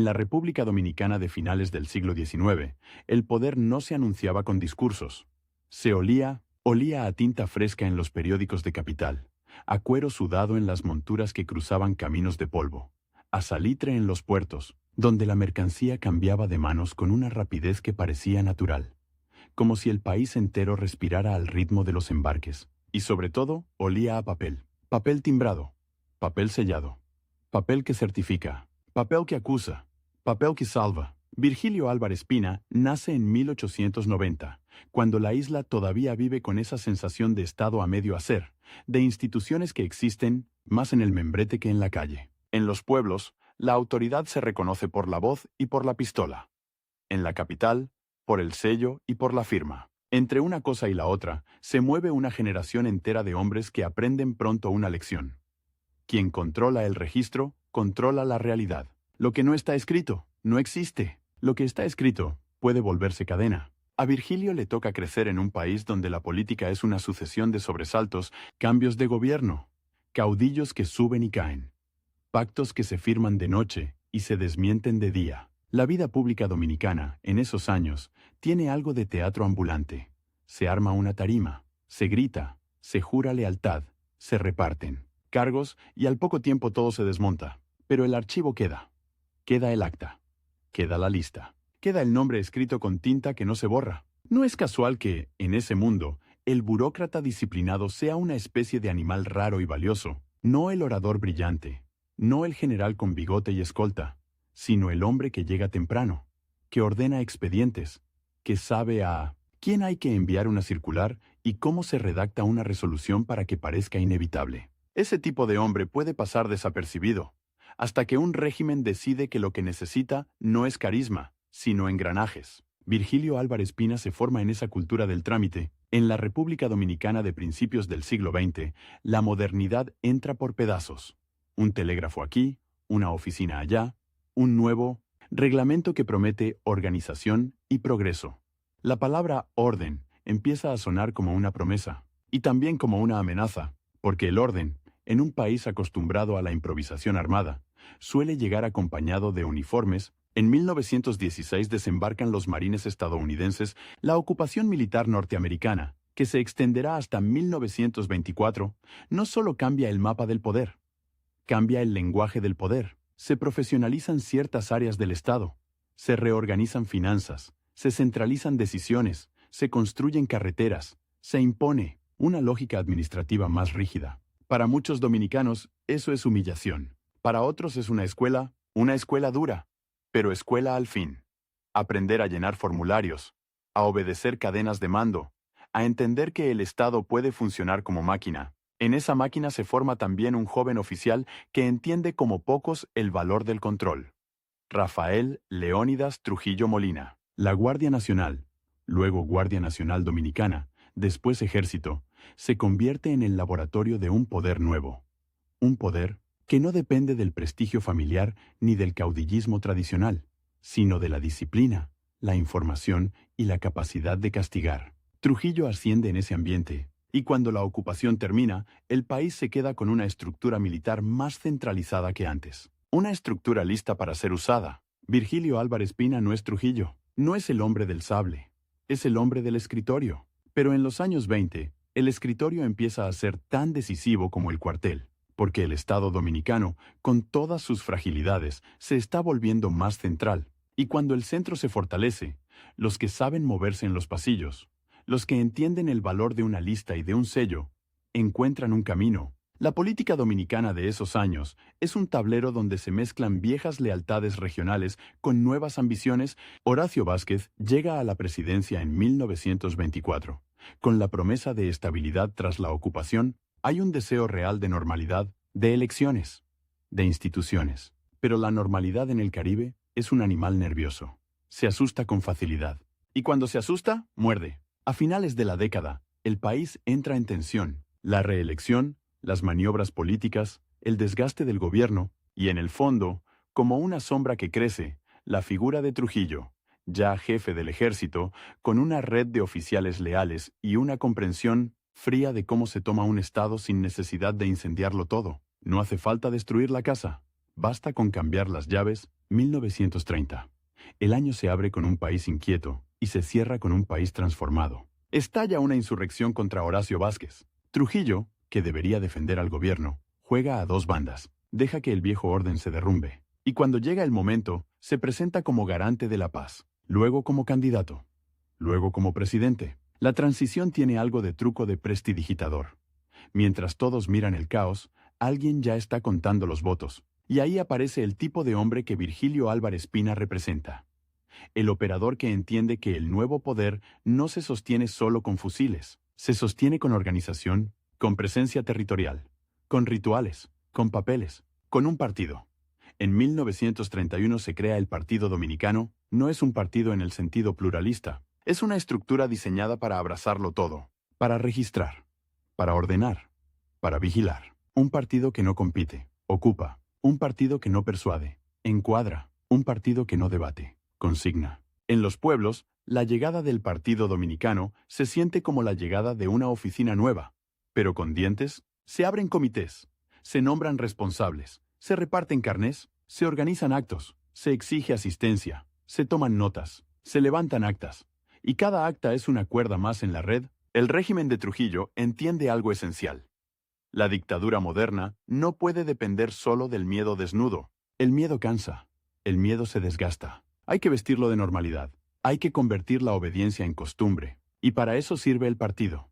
la República Dominicana de finales del siglo XIX, el poder no se anunciaba con discursos. Se olía a tinta fresca en los periódicos de capital, a cuero sudado en las monturas que cruzaban caminos de polvo, a salitre en los puertos, donde la mercancía cambiaba de manos con una rapidez que parecía natural, como si el país entero respirara al ritmo de los embarques. Y sobre todo, olía a papel. Papel timbrado, papel sellado, papel que certifica, papel que acusa, papel que salva. Virgilio Álvarez Pina nace en 1890, cuando la isla todavía vive con esa sensación de Estado a medio hacer, de instituciones que existen más en el membrete que en la calle. En los pueblos, la autoridad se reconoce por la voz y por la pistola. En la capital, por el sello y por la firma. Entre una cosa y la otra, se mueve una generación entera de hombres que aprenden pronto una lección. Quien controla el registro, controla la realidad. Lo que no está escrito, no existe. Lo que está escrito, puede volverse cadena. A Virgilio le toca crecer en un país donde la política es una sucesión de sobresaltos, cambios de gobierno, caudillos que suben y caen, pactos que se firman de noche y se desmienten de día. La vida pública dominicana, en esos años, tiene algo de teatro ambulante. Se arma una tarima, se grita, se jura lealtad, se reparten cargos y al poco tiempo todo se desmonta. Pero el archivo queda. Queda el acta. Queda la lista. Queda el nombre escrito con tinta que no se borra. No es casual que, en ese mundo, el burócrata disciplinado sea una especie de animal raro y valioso. No el orador brillante, no el general con bigote y escolta, sino el hombre que llega temprano, que ordena expedientes, que sabe a quién hay que enviar una circular y cómo se redacta una resolución para que parezca inevitable. Ese tipo de hombre puede pasar desapercibido, hasta que un régimen decide que lo que necesita no es carisma, sino engranajes. Virgilio Álvarez Pina se forma en esa cultura del trámite. En la República Dominicana de principios del siglo XX, la modernidad entra por pedazos. Un telégrafo aquí, una oficina allá, un nuevo reglamento que promete organización y progreso. La palabra orden empieza a sonar como una promesa, y también como una amenaza, porque el orden, en un país acostumbrado a la improvisación armada, suele llegar acompañado de uniformes. En 1916 desembarcan los marines estadounidenses, la ocupación militar norteamericana, que se extenderá hasta 1924, no solo cambia el mapa del poder, cambia el lenguaje del poder. Se profesionalizan ciertas áreas del Estado, se reorganizan finanzas, se centralizan decisiones, se construyen carreteras, se impone una lógica administrativa más rígida. Para muchos dominicanos, eso es humillación. Para otros es una escuela dura, pero escuela al fin. Aprender a llenar formularios, a obedecer cadenas de mando, a entender que el Estado puede funcionar como máquina. En esa máquina se forma también un joven oficial que entiende como pocos el valor del control. Rafael Leónidas Trujillo Molina. La Guardia Nacional, luego Guardia Nacional Dominicana, después Ejército, se convierte en el laboratorio de un poder nuevo. Un poder que no depende del prestigio familiar ni del caudillismo tradicional, sino de la disciplina, la información y la capacidad de castigar. Trujillo asciende en ese ambiente, y cuando la ocupación termina, el país se queda con una estructura militar más centralizada que antes. Una estructura lista para ser usada. Virgilio Álvarez Pina no es Trujillo, no es el hombre del sable, es el hombre del escritorio. Pero en los años 20, el escritorio empieza a ser tan decisivo como el cuartel, porque el Estado dominicano, con todas sus fragilidades, se está volviendo más central. Y cuando el centro se fortalece, los que saben moverse en los pasillos, los que entienden el valor de una lista y de un sello, encuentran un camino. La política dominicana de esos años es un tablero donde se mezclan viejas lealtades regionales con nuevas ambiciones. Horacio Vázquez llega a la presidencia en 1924. Con la promesa de estabilidad tras la ocupación, hay un deseo real de normalidad, de elecciones, de instituciones. Pero la normalidad en el Caribe es un animal nervioso. Se asusta con facilidad. Y cuando se asusta, muerde. A finales de la década, el país entra en tensión. La reelección, las maniobras políticas, el desgaste del gobierno, y en el fondo, como una sombra que crece, la figura de Trujillo, ya jefe del ejército, con una red de oficiales leales y una comprensión fría de cómo se toma un Estado sin necesidad de incendiarlo todo. No hace falta destruir la casa, basta con cambiar las llaves 1930. El año se abre con un país inquieto y se cierra con un país transformado. Estalla una insurrección contra Horacio Vázquez. Trujillo, que debería defender al gobierno, juega a dos bandas, deja que el viejo orden se derrumbe, y cuando llega el momento, se presenta como garante de la paz, luego como candidato, luego como presidente. La transición tiene algo de truco de prestidigitador. Mientras todos miran el caos, alguien ya está contando los votos, y ahí aparece el tipo de hombre que Virgilio Álvarez Pina representa. El operador que entiende que el nuevo poder no se sostiene solo con fusiles, se sostiene con organización, con presencia territorial, con rituales, con papeles, con un partido. En 1931 se crea el Partido Dominicano. No es un partido en el sentido pluralista, es una estructura diseñada para abrazarlo todo, para registrar, para ordenar, para vigilar. Un partido que no compite, ocupa, un partido que no persuade, encuadra, un partido que no debate, consigna. En los pueblos, la llegada del Partido Dominicano se siente como la llegada de una oficina nueva, pero con dientes. Se abren comités, se nombran responsables, se reparten carnés, se organizan actos, se exige asistencia, se toman notas, se levantan actas, y cada acta es una cuerda más en la red. El régimen de Trujillo entiende algo esencial. La dictadura moderna no puede depender solo del miedo desnudo. El miedo cansa, el miedo se desgasta. Hay que vestirlo de normalidad, hay que convertir la obediencia en costumbre, y para eso sirve el partido.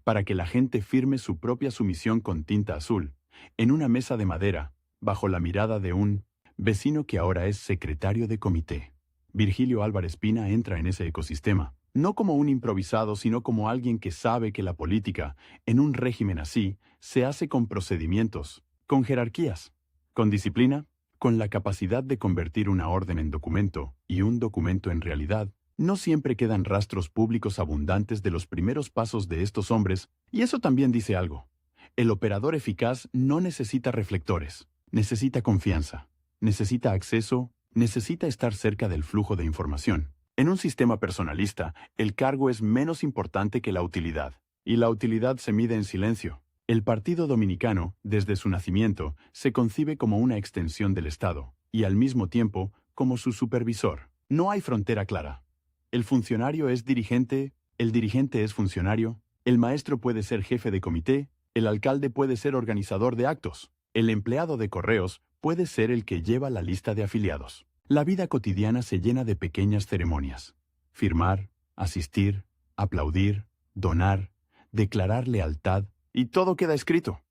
Para que la gente firme su propia sumisión con tinta azul, en una mesa de madera, bajo la mirada de un vecino que ahora es secretario de comité. Virgilio Álvarez Pina entra en ese ecosistema, no como un improvisado, sino como alguien que sabe que la política, en un régimen así, se hace con procedimientos, con jerarquías, con disciplina, con la capacidad de convertir una orden en documento y un documento en realidad. No siempre quedan rastros públicos abundantes de los primeros pasos de estos hombres, y eso también dice algo. El operador eficaz no necesita reflectores, necesita confianza, necesita acceso, necesita estar cerca del flujo de información. En un sistema personalista, el cargo es menos importante que la utilidad, y la utilidad se mide en silencio. El Partido Dominicano, desde su nacimiento, se concibe como una extensión del Estado, y al mismo tiempo, como su supervisor. No hay frontera clara. El funcionario es dirigente, el dirigente es funcionario, el maestro puede ser jefe de comité, el alcalde puede ser organizador de actos, el empleado de correos puede ser el que lleva la lista de afiliados. La vida cotidiana se llena de pequeñas ceremonias. Firmar, asistir, aplaudir, donar, declarar lealtad, y todo queda escrito.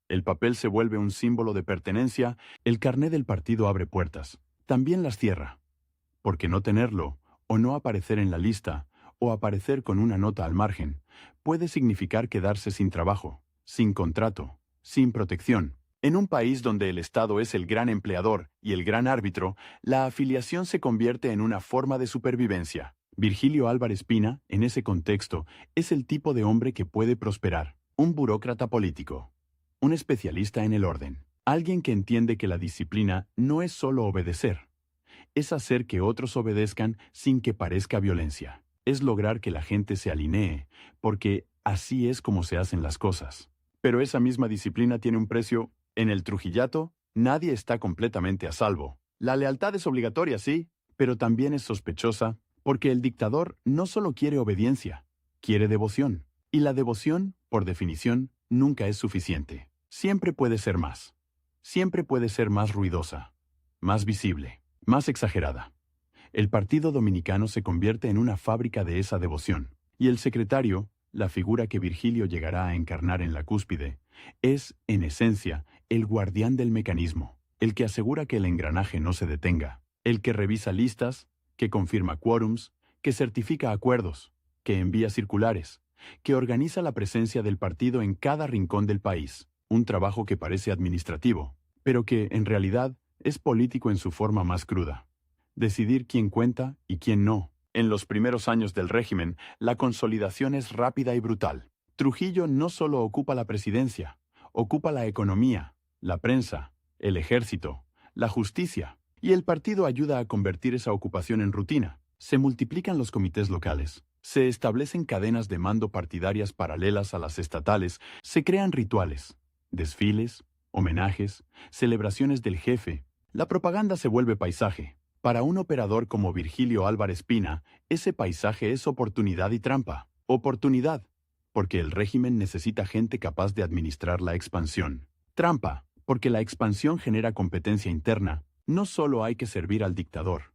El papel se vuelve un símbolo de pertenencia, el carné del partido abre puertas, también las cierra. Porque no tenerlo, o no aparecer en la lista, o aparecer con una nota al margen, puede significar quedarse sin trabajo, sin contrato, sin protección. En un país donde el Estado es el gran empleador y el gran árbitro, la afiliación se convierte en una forma de supervivencia. Virgilio Álvarez Pina, en ese contexto, es el tipo de hombre que puede prosperar, un burócrata político, un especialista en el orden, alguien que entiende que la disciplina no es solo obedecer, es hacer que otros obedezcan sin que parezca violencia. Es lograr que la gente se alinee, porque así es como se hacen las cosas. Pero esa misma disciplina tiene un precio. En el Trujillato, nadie está completamente a salvo. La lealtad es obligatoria, sí, pero también es sospechosa, porque el dictador no solo quiere obediencia, quiere devoción. Y la devoción, por definición, nunca es suficiente. Siempre puede ser más. Siempre puede ser más ruidosa, más visible, más exagerada. El Partido Dominicano se convierte en una fábrica de esa devoción, y el secretario, la figura que Virgilio llegará a encarnar en la cúspide, es, en esencia, el guardián del mecanismo, el que asegura que el engranaje no se detenga, el que revisa listas, que confirma quórums, que certifica acuerdos, que envía circulares, que organiza la presencia del partido en cada rincón del país, un trabajo que parece administrativo, pero que, en realidad, es político en su forma más cruda. Decidir quién cuenta y quién no. En los primeros años del régimen, la consolidación es rápida y brutal. Trujillo no solo ocupa la presidencia, ocupa la economía, la prensa, el ejército, la justicia, y el partido ayuda a convertir esa ocupación en rutina. Se multiplican los comités locales, se establecen cadenas de mando partidarias paralelas a las estatales, se crean rituales, desfiles, homenajes, celebraciones del jefe. La propaganda se vuelve paisaje. Para un operador como Virgilio Álvarez Pina, ese paisaje es oportunidad y trampa. Oportunidad, porque el régimen necesita gente capaz de administrar la expansión. Trampa, porque la expansión genera competencia interna. No solo hay que servir al dictador,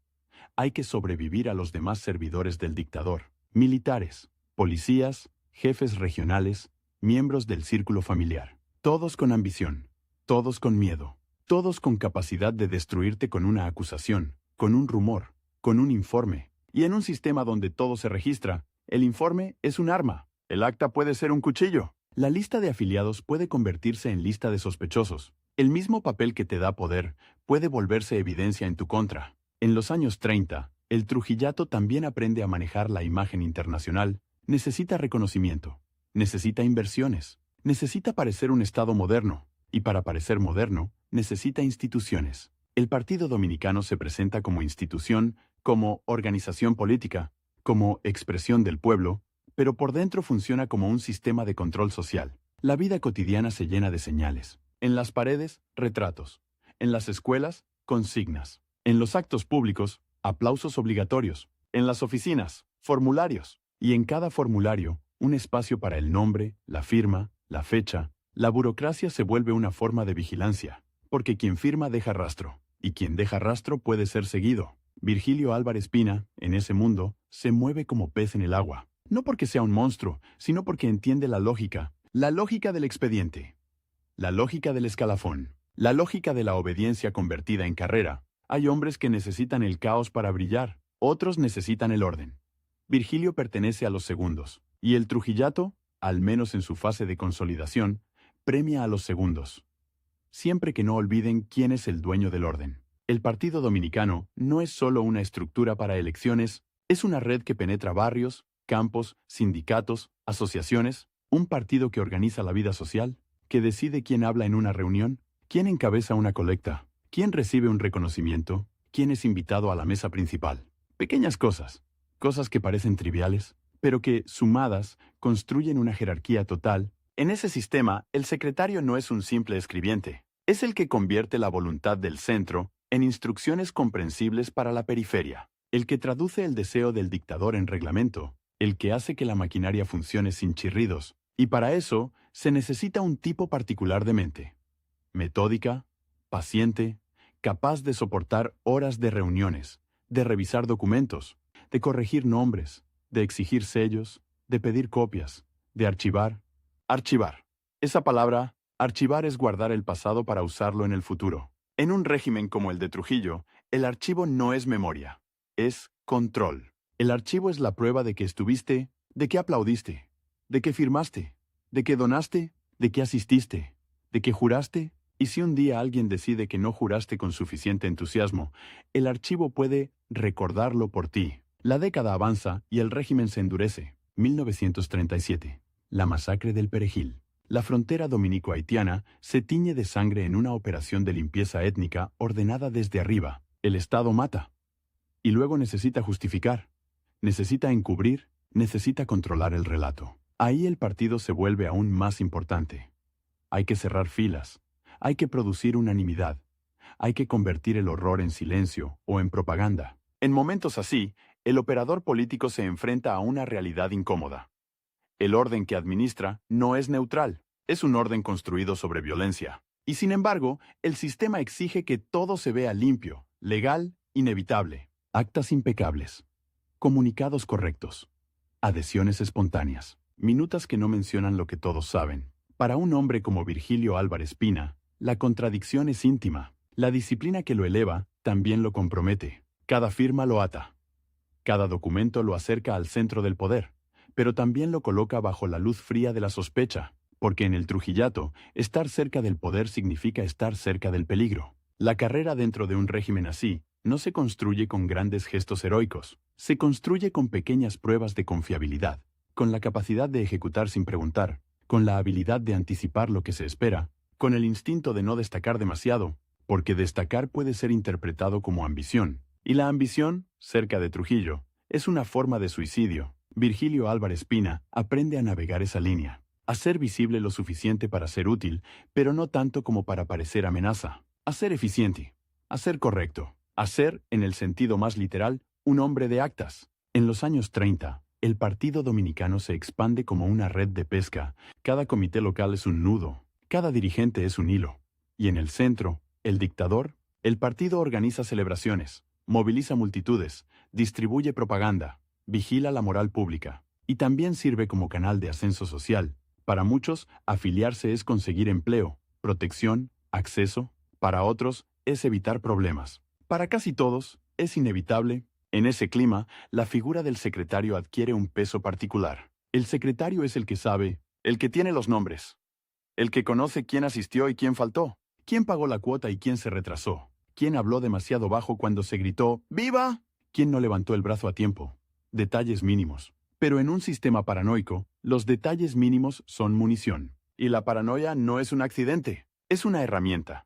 hay que sobrevivir a los demás servidores del dictador. Militares, policías, jefes regionales, miembros del círculo familiar. Todos con ambición, todos con miedo, todos con capacidad de destruirte con una acusación, con un rumor, con un informe. Y en un sistema donde todo se registra, el informe es un arma. El acta puede ser un cuchillo. La lista de afiliados puede convertirse en lista de sospechosos. El mismo papel que te da poder puede volverse evidencia en tu contra. En los años 30, el Trujillato también aprende a manejar la imagen internacional. Necesita reconocimiento, necesita inversiones, necesita parecer un Estado moderno, y para parecer moderno, necesita instituciones. El Partido Dominicano se presenta como institución, como organización política, como expresión del pueblo, pero por dentro funciona como un sistema de control social. La vida cotidiana se llena de señales. En las paredes, retratos. En las escuelas, consignas. En los actos públicos, aplausos obligatorios. En las oficinas, formularios. Y en cada formulario, un espacio para el nombre, la firma, la fecha. La burocracia se vuelve una forma de vigilancia, porque quien firma deja rastro, y quien deja rastro puede ser seguido. Virgilio Álvarez Pina, en ese mundo, se mueve como pez en el agua. No porque sea un monstruo, sino porque entiende la lógica del expediente, la lógica del escalafón, la lógica de la obediencia convertida en carrera. Hay hombres que necesitan el caos para brillar, otros necesitan el orden. Virgilio pertenece a los segundos, y el Trujillato, al menos en su fase de consolidación, premia a los segundos. Siempre que no olviden quién es el dueño del orden. El Partido Dominicano no es solo una estructura para elecciones, es una red que penetra barrios, campos, sindicatos, asociaciones, un partido que organiza la vida social, que decide quién habla en una reunión, quién encabeza una colecta, quién recibe un reconocimiento, quién es invitado a la mesa principal. Pequeñas cosas, cosas que parecen triviales, pero que, sumadas, construyen una jerarquía total. En ese sistema, el secretario no es un simple escribiente, es el que convierte la voluntad del centro en instrucciones comprensibles para la periferia, el que traduce el deseo del dictador en reglamento, el que hace que la maquinaria funcione sin chirridos, y para eso se necesita un tipo particular de mente. Metódica, paciente, capaz de soportar horas de reuniones, de revisar documentos, de corregir nombres, de exigir sellos, de pedir copias, de archivar. Archivar. Esa palabra, archivar, es guardar el pasado para usarlo en el futuro. En un régimen como el de Trujillo, el archivo no es memoria, es control. El archivo es la prueba de que estuviste, de que aplaudiste, de que firmaste, de que donaste, de que asististe, de que juraste. Y si un día alguien decide que no juraste con suficiente entusiasmo, el archivo puede recordarlo por ti. La década avanza y el régimen se endurece. 1937. La masacre del Perejil. La frontera dominico-haitiana se tiñe de sangre en una operación de limpieza étnica ordenada desde arriba. El Estado mata. Y luego necesita justificar. Necesita encubrir, necesita controlar el relato. Ahí el partido se vuelve aún más importante. Hay que cerrar filas, hay que producir unanimidad, hay que convertir el horror en silencio o en propaganda. En momentos así, el operador político se enfrenta a una realidad incómoda. El orden que administra no es neutral, es un orden construido sobre violencia. Y sin embargo, el sistema exige que todo se vea limpio, legal, inevitable. Actas impecables. Comunicados correctos. Adhesiones espontáneas. Minutas que no mencionan lo que todos saben. Para un hombre como Virgilio Álvarez Pina, la contradicción es íntima. La disciplina que lo eleva también lo compromete. Cada firma lo ata. Cada documento lo acerca al centro del poder, pero también lo coloca bajo la luz fría de la sospecha, porque en el Trujillato, estar cerca del poder significa estar cerca del peligro. La carrera dentro de un régimen así no se construye con grandes gestos heroicos, se construye con pequeñas pruebas de confiabilidad, con la capacidad de ejecutar sin preguntar, con la habilidad de anticipar lo que se espera, con el instinto de no destacar demasiado, porque destacar puede ser interpretado como ambición, y la ambición, cerca de Trujillo, es una forma de suicidio. Virgilio Álvarez Pina aprende a navegar esa línea, a ser visible lo suficiente para ser útil, pero no tanto como para parecer amenaza, a ser eficiente, Hacer correcto. Hacer, en el sentido más literal, un hombre de actas. En los años 30, el Partido Dominicano se expande como una red de pesca. Cada comité local es un nudo. Cada dirigente es un hilo. Y en el centro, el dictador, el partido organiza celebraciones, moviliza multitudes, distribuye propaganda, vigila la moral pública. Y también sirve como canal de ascenso social. Para muchos, afiliarse es conseguir empleo, protección, acceso. Para otros, es evitar problemas. Para casi todos, es inevitable. En ese clima, la figura del secretario adquiere un peso particular. El secretario es el que sabe, el que tiene los nombres, el que conoce quién asistió y quién faltó, quién pagó la cuota y quién se retrasó, quién habló demasiado bajo cuando se gritó ¡Viva!, quién no levantó el brazo a tiempo. Detalles mínimos. Pero en un sistema paranoico, los detalles mínimos son munición. Y la paranoia no es un accidente, es una herramienta.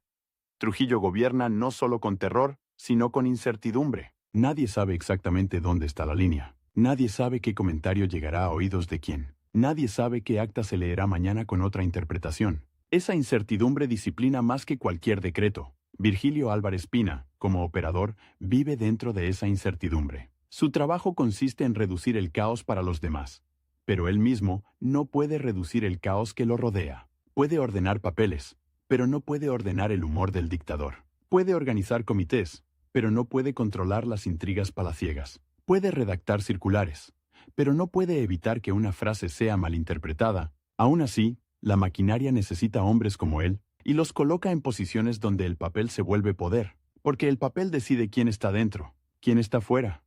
Trujillo gobierna no solo con terror, sino con incertidumbre. Nadie sabe exactamente dónde está la línea. Nadie sabe qué comentario llegará a oídos de quién. Nadie sabe qué acta se leerá mañana con otra interpretación. Esa incertidumbre disciplina más que cualquier decreto. Virgilio Álvarez Pina, como operador, vive dentro de esa incertidumbre. Su trabajo consiste en reducir el caos para los demás. Pero él mismo no puede reducir el caos que lo rodea. Puede ordenar papeles, pero no puede ordenar el humor del dictador. Puede organizar comités, pero no puede controlar las intrigas palaciegas. Puede redactar circulares, pero no puede evitar que una frase sea malinterpretada. Aún así, la maquinaria necesita hombres como él, y los coloca en posiciones donde el papel se vuelve poder, porque el papel decide quién está dentro, quién está fuera,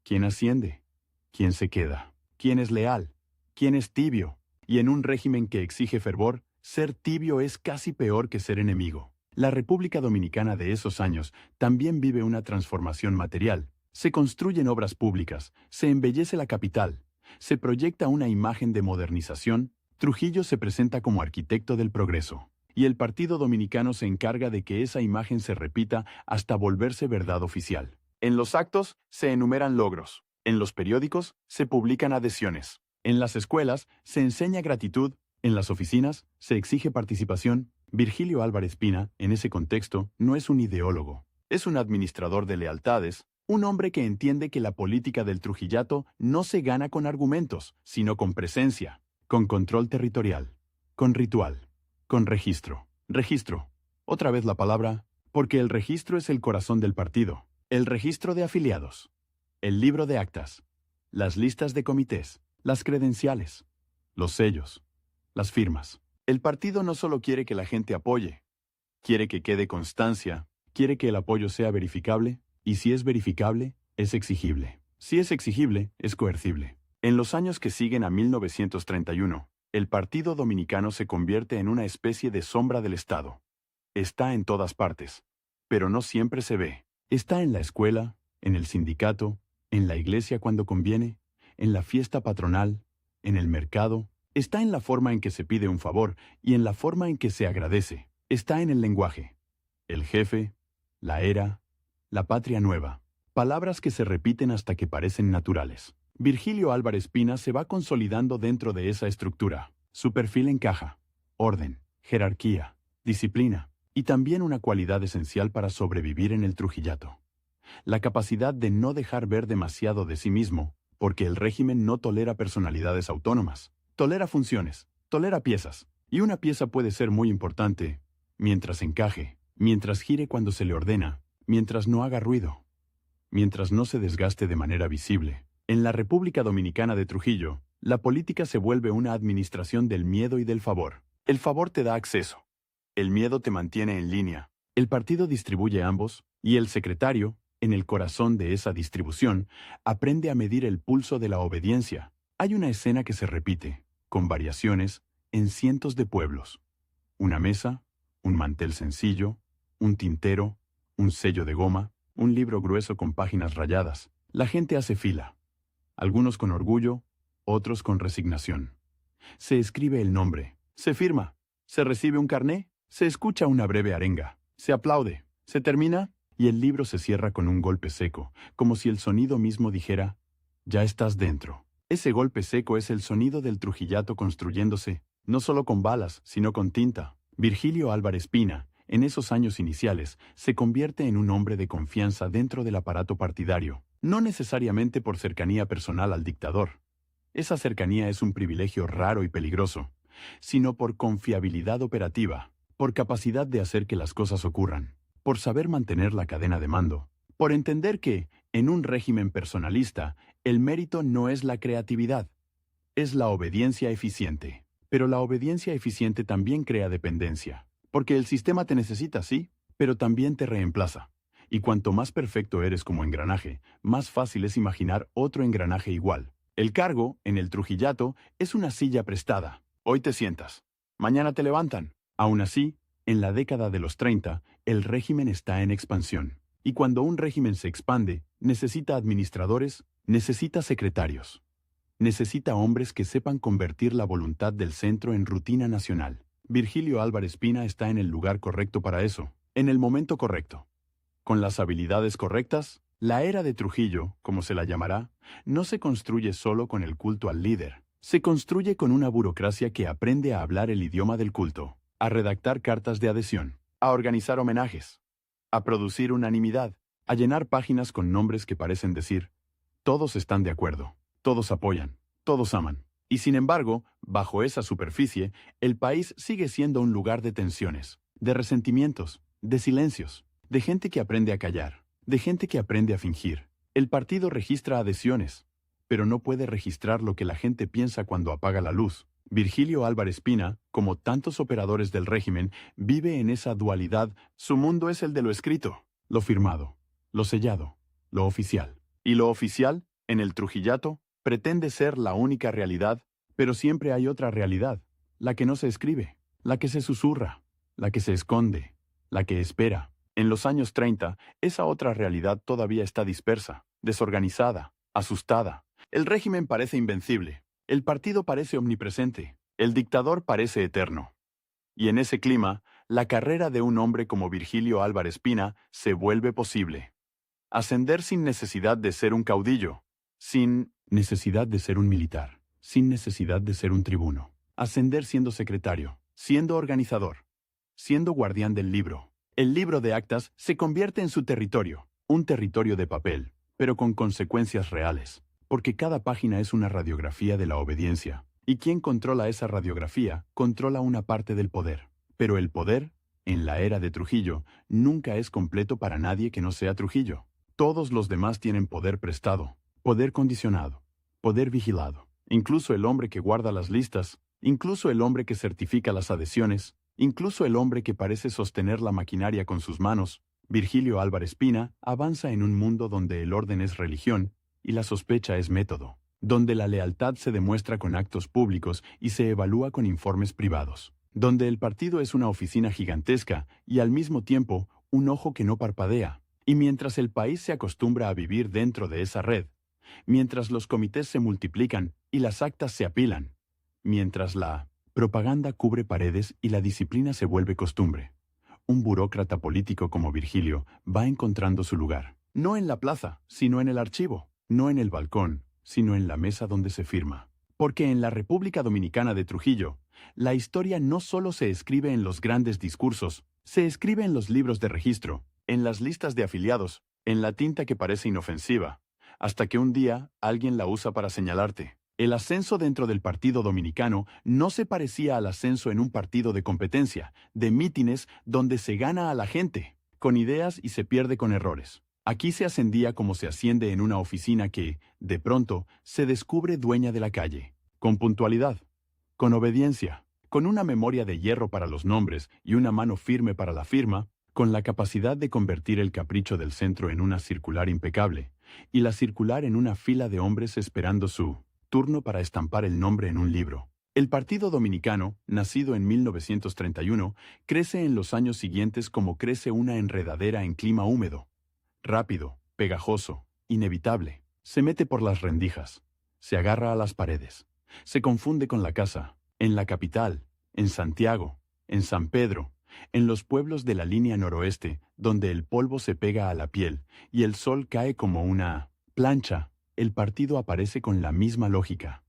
quién asciende, quién se queda, quién es leal, quién es tibio, y en un régimen que exige fervor, ser tibio es casi peor que ser enemigo. La República Dominicana de esos años también vive una transformación material. Se construyen obras públicas, se embellece la capital, se proyecta una imagen de modernización. Trujillo se presenta como arquitecto del progreso, y el Partido Dominicano se encarga de que esa imagen se repita hasta volverse verdad oficial. En los actos se enumeran logros, en los periódicos se publican adhesiones, en las escuelas se enseña gratitud, en las oficinas se exige participación. Virgilio Álvarez Pina, en ese contexto, no es un ideólogo, es un administrador de lealtades, un hombre que entiende que la política del Trujillato no se gana con argumentos, sino con presencia, con control territorial, con ritual, con registro. Registro. Otra vez la palabra, porque el registro es el corazón del partido, el registro de afiliados, el libro de actas, las listas de comités, las credenciales, los sellos, las firmas. El partido no solo quiere que la gente apoye, quiere que quede constancia, quiere que el apoyo sea verificable, y si es verificable, es exigible. Si es exigible, es coercible. En los años que siguen a 1931, el Partido Dominicano se convierte en una especie de sombra del Estado. Está en todas partes, pero no siempre se ve. Está en la escuela, en el sindicato, en la iglesia cuando conviene, en la fiesta patronal, en el mercado. Está en la forma en que se pide un favor y en la forma en que se agradece. Está en el lenguaje. El jefe, la era, la patria nueva. Palabras que se repiten hasta que parecen naturales. Virgilio Álvarez Pina se va consolidando dentro de esa estructura. Su perfil encaja. Orden, jerarquía, disciplina y también una cualidad esencial para sobrevivir en el Trujillato. La capacidad de no dejar ver demasiado de sí mismo, porque el régimen no tolera personalidades autónomas. Tolera funciones, tolera piezas, y una pieza puede ser muy importante, mientras encaje, mientras gire cuando se le ordena, mientras no haga ruido, mientras no se desgaste de manera visible. En la República Dominicana de Trujillo, la política se vuelve una administración del miedo y del favor. El favor te da acceso, el miedo te mantiene en línea. El partido distribuye ambos, y el secretario, en el corazón de esa distribución, aprende a medir el pulso de la obediencia. Hay una escena que se repite, con variaciones, en cientos de pueblos. Una mesa, un mantel sencillo, un tintero, un sello de goma, un libro grueso con páginas rayadas. La gente hace fila, algunos con orgullo, otros con resignación. Se escribe el nombre, se firma, se recibe un carné, se escucha una breve arenga, se aplaude, se termina y el libro se cierra con un golpe seco, como si el sonido mismo dijera, ya estás dentro. Ese golpe seco es el sonido del Trujillato construyéndose, no solo con balas, sino con tinta. Virgilio Álvarez Pina, en esos años iniciales, se convierte en un hombre de confianza dentro del aparato partidario, no necesariamente por cercanía personal al dictador. Esa cercanía es un privilegio raro y peligroso, sino por confiabilidad operativa, por capacidad de hacer que las cosas ocurran, por saber mantener la cadena de mando, por entender que, en un régimen personalista, el mérito no es la creatividad, es la obediencia eficiente. Pero la obediencia eficiente también crea dependencia, porque el sistema te necesita, sí, pero también te reemplaza. Y cuanto más perfecto eres como engranaje, más fácil es imaginar otro engranaje igual. El cargo, en el Trujillato, es una silla prestada. Hoy te sientas. Mañana te levantan. Aún así, en la década de los 30, el régimen está en expansión. Y cuando un régimen se expande, necesita administradores, necesita secretarios. Necesita hombres que sepan convertir la voluntad del centro en rutina nacional. Virgilio Álvarez Pina está en el lugar correcto para eso, en el momento correcto. Con las habilidades correctas, la era de Trujillo, como se la llamará, no se construye solo con el culto al líder. Se construye con una burocracia que aprende a hablar el idioma del culto, a redactar cartas de adhesión, a organizar homenajes, a producir unanimidad, a llenar páginas con nombres que parecen decir, todos están de acuerdo. Todos apoyan, todos aman. Y sin embargo, bajo esa superficie, el país sigue siendo un lugar de tensiones, de resentimientos, de silencios, de gente que aprende a callar, de gente que aprende a fingir. El partido registra adhesiones, pero no puede registrar lo que la gente piensa cuando apaga la luz. Virgilio Álvarez Pina, como tantos operadores del régimen, vive en esa dualidad. Su mundo es el de lo escrito, lo firmado, lo sellado, lo oficial. Y lo oficial, en el Trujillato, pretende ser la única realidad, pero siempre hay otra realidad, la que no se escribe, la que se susurra, la que se esconde, la que espera. En los años 30, esa otra realidad todavía está dispersa, desorganizada, asustada. El régimen parece invencible, el partido parece omnipresente, el dictador parece eterno. Y en ese clima, la carrera de un hombre como Virgilio Álvarez Pina se vuelve posible. Ascender sin necesidad de ser un caudillo, sin necesidad de ser un militar, sin necesidad de ser un tribuno. Ascender siendo secretario, siendo organizador, siendo guardián del libro. El libro de actas se convierte en su territorio, un territorio de papel, pero con consecuencias reales, porque cada página es una radiografía de la obediencia, y quien controla esa radiografía controla una parte del poder. Pero el poder, en la era de Trujillo, nunca es completo para nadie que no sea Trujillo. Todos los demás tienen poder prestado, poder condicionado, poder vigilado. Incluso el hombre que guarda las listas, incluso el hombre que certifica las adhesiones, incluso el hombre que parece sostener la maquinaria con sus manos. Virgilio Álvarez Pina avanza en un mundo donde el orden es religión y la sospecha es método, donde la lealtad se demuestra con actos públicos y se evalúa con informes privados, donde el partido es una oficina gigantesca y al mismo tiempo un ojo que no parpadea. Y mientras el país se acostumbra a vivir dentro de esa red, mientras los comités se multiplican y las actas se apilan, mientras la propaganda cubre paredes y la disciplina se vuelve costumbre, un burócrata político como Virgilio va encontrando su lugar, no en la plaza, sino en el archivo, no en el balcón, sino en la mesa donde se firma. Porque en la República Dominicana de Trujillo, la historia no solo se escribe en los grandes discursos, se escribe en los libros de registro, en las listas de afiliados, en la tinta que parece inofensiva, hasta que un día alguien la usa para señalarte. El ascenso dentro del Partido Dominicano no se parecía al ascenso en un partido de competencia, de mítines donde se gana a la gente, con ideas y se pierde con errores. Aquí se ascendía como se asciende en una oficina que, de pronto, se descubre dueña de la calle, con puntualidad, con obediencia, con una memoria de hierro para los nombres y una mano firme para la firma, con la capacidad de convertir el capricho del centro en una circular impecable, y la circular en una fila de hombres esperando su turno para estampar el nombre en un libro. El Partido Dominicano, nacido en 1931, crece en los años siguientes como crece una enredadera en clima húmedo. Rápido, pegajoso, inevitable. Se mete por las rendijas, se agarra a las paredes, se confunde con la casa, en la capital, en Santiago, en San Pedro, en los pueblos de la línea noroeste, donde el polvo se pega a la piel y el sol cae como una plancha. El partido aparece con la misma lógica.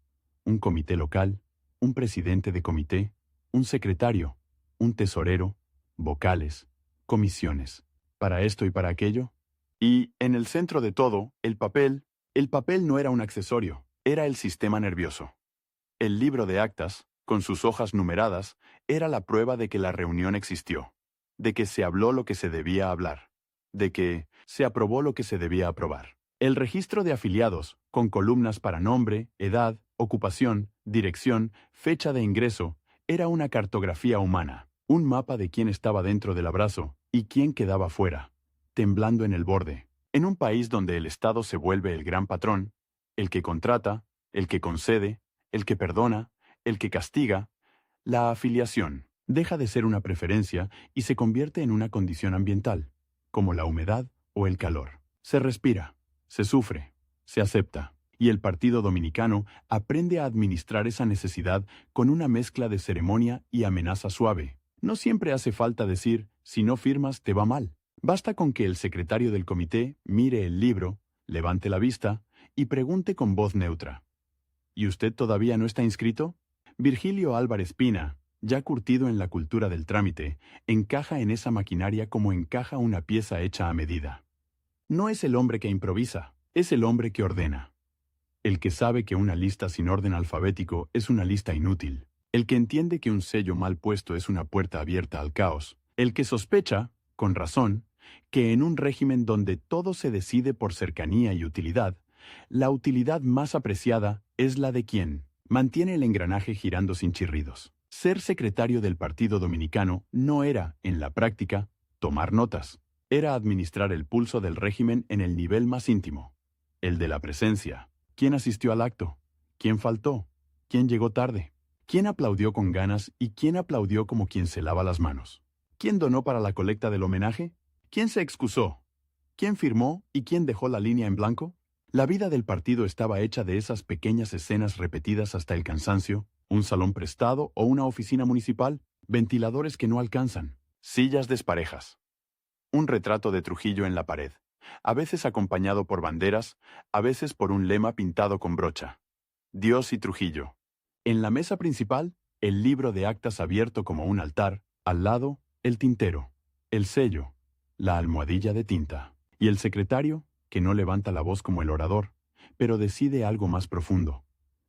Un comité local, un presidente de comité, un secretario, un tesorero, vocales, comisiones, para esto y para aquello. Y, en el centro de todo, el papel no era un accesorio, era el sistema nervioso. El libro de actas, con sus hojas numeradas, era la prueba de que la reunión existió, de que se habló lo que se debía hablar, de que se aprobó lo que se debía aprobar. El registro de afiliados, con columnas para nombre, edad, ocupación, dirección, fecha de ingreso, era una cartografía humana, un mapa de quién estaba dentro del abrazo y quién quedaba fuera, temblando en el borde. En un país donde el Estado se vuelve el gran patrón, el que contrata, el que concede, el que perdona, el que castiga, la afiliación deja de ser una preferencia y se convierte en una condición ambiental, como la humedad o el calor. Se respira, se sufre, se acepta, y el Partido Dominicano aprende a administrar esa necesidad con una mezcla de ceremonia y amenaza suave. No siempre hace falta decir, si no firmas te va mal. Basta con que el secretario del comité mire el libro, levante la vista y pregunte con voz neutra: ¿y usted todavía no está inscrito? Virgilio Álvarez Pina, ya curtido en la cultura del trámite, encaja en esa maquinaria como encaja una pieza hecha a medida. No es el hombre que improvisa, es el hombre que ordena. El que sabe que una lista sin orden alfabético es una lista inútil. El que entiende que un sello mal puesto es una puerta abierta al caos. El que sospecha, con razón, que en un régimen donde todo se decide por cercanía y utilidad, la utilidad más apreciada es la de quien mantiene el engranaje girando sin chirridos. Ser secretario del Partido Dominicano no era, en la práctica, tomar notas. Era administrar el pulso del régimen en el nivel más íntimo, el de la presencia. ¿Quién asistió al acto? ¿Quién faltó? ¿Quién llegó tarde? ¿Quién aplaudió con ganas y quién aplaudió como quien se lava las manos? ¿Quién donó para la colecta del homenaje? ¿Quién se excusó? ¿Quién firmó y quién dejó la línea en blanco? La vida del partido estaba hecha de esas pequeñas escenas repetidas hasta el cansancio, un salón prestado o una oficina municipal, ventiladores que no alcanzan, sillas desparejas. Un retrato de Trujillo en la pared, a veces acompañado por banderas, a veces por un lema pintado con brocha. Dios y Trujillo. En la mesa principal, el libro de actas abierto como un altar, al lado, el tintero, el sello, la almohadilla de tinta. Y el secretario, que no levanta la voz como el orador, pero decide algo más profundo.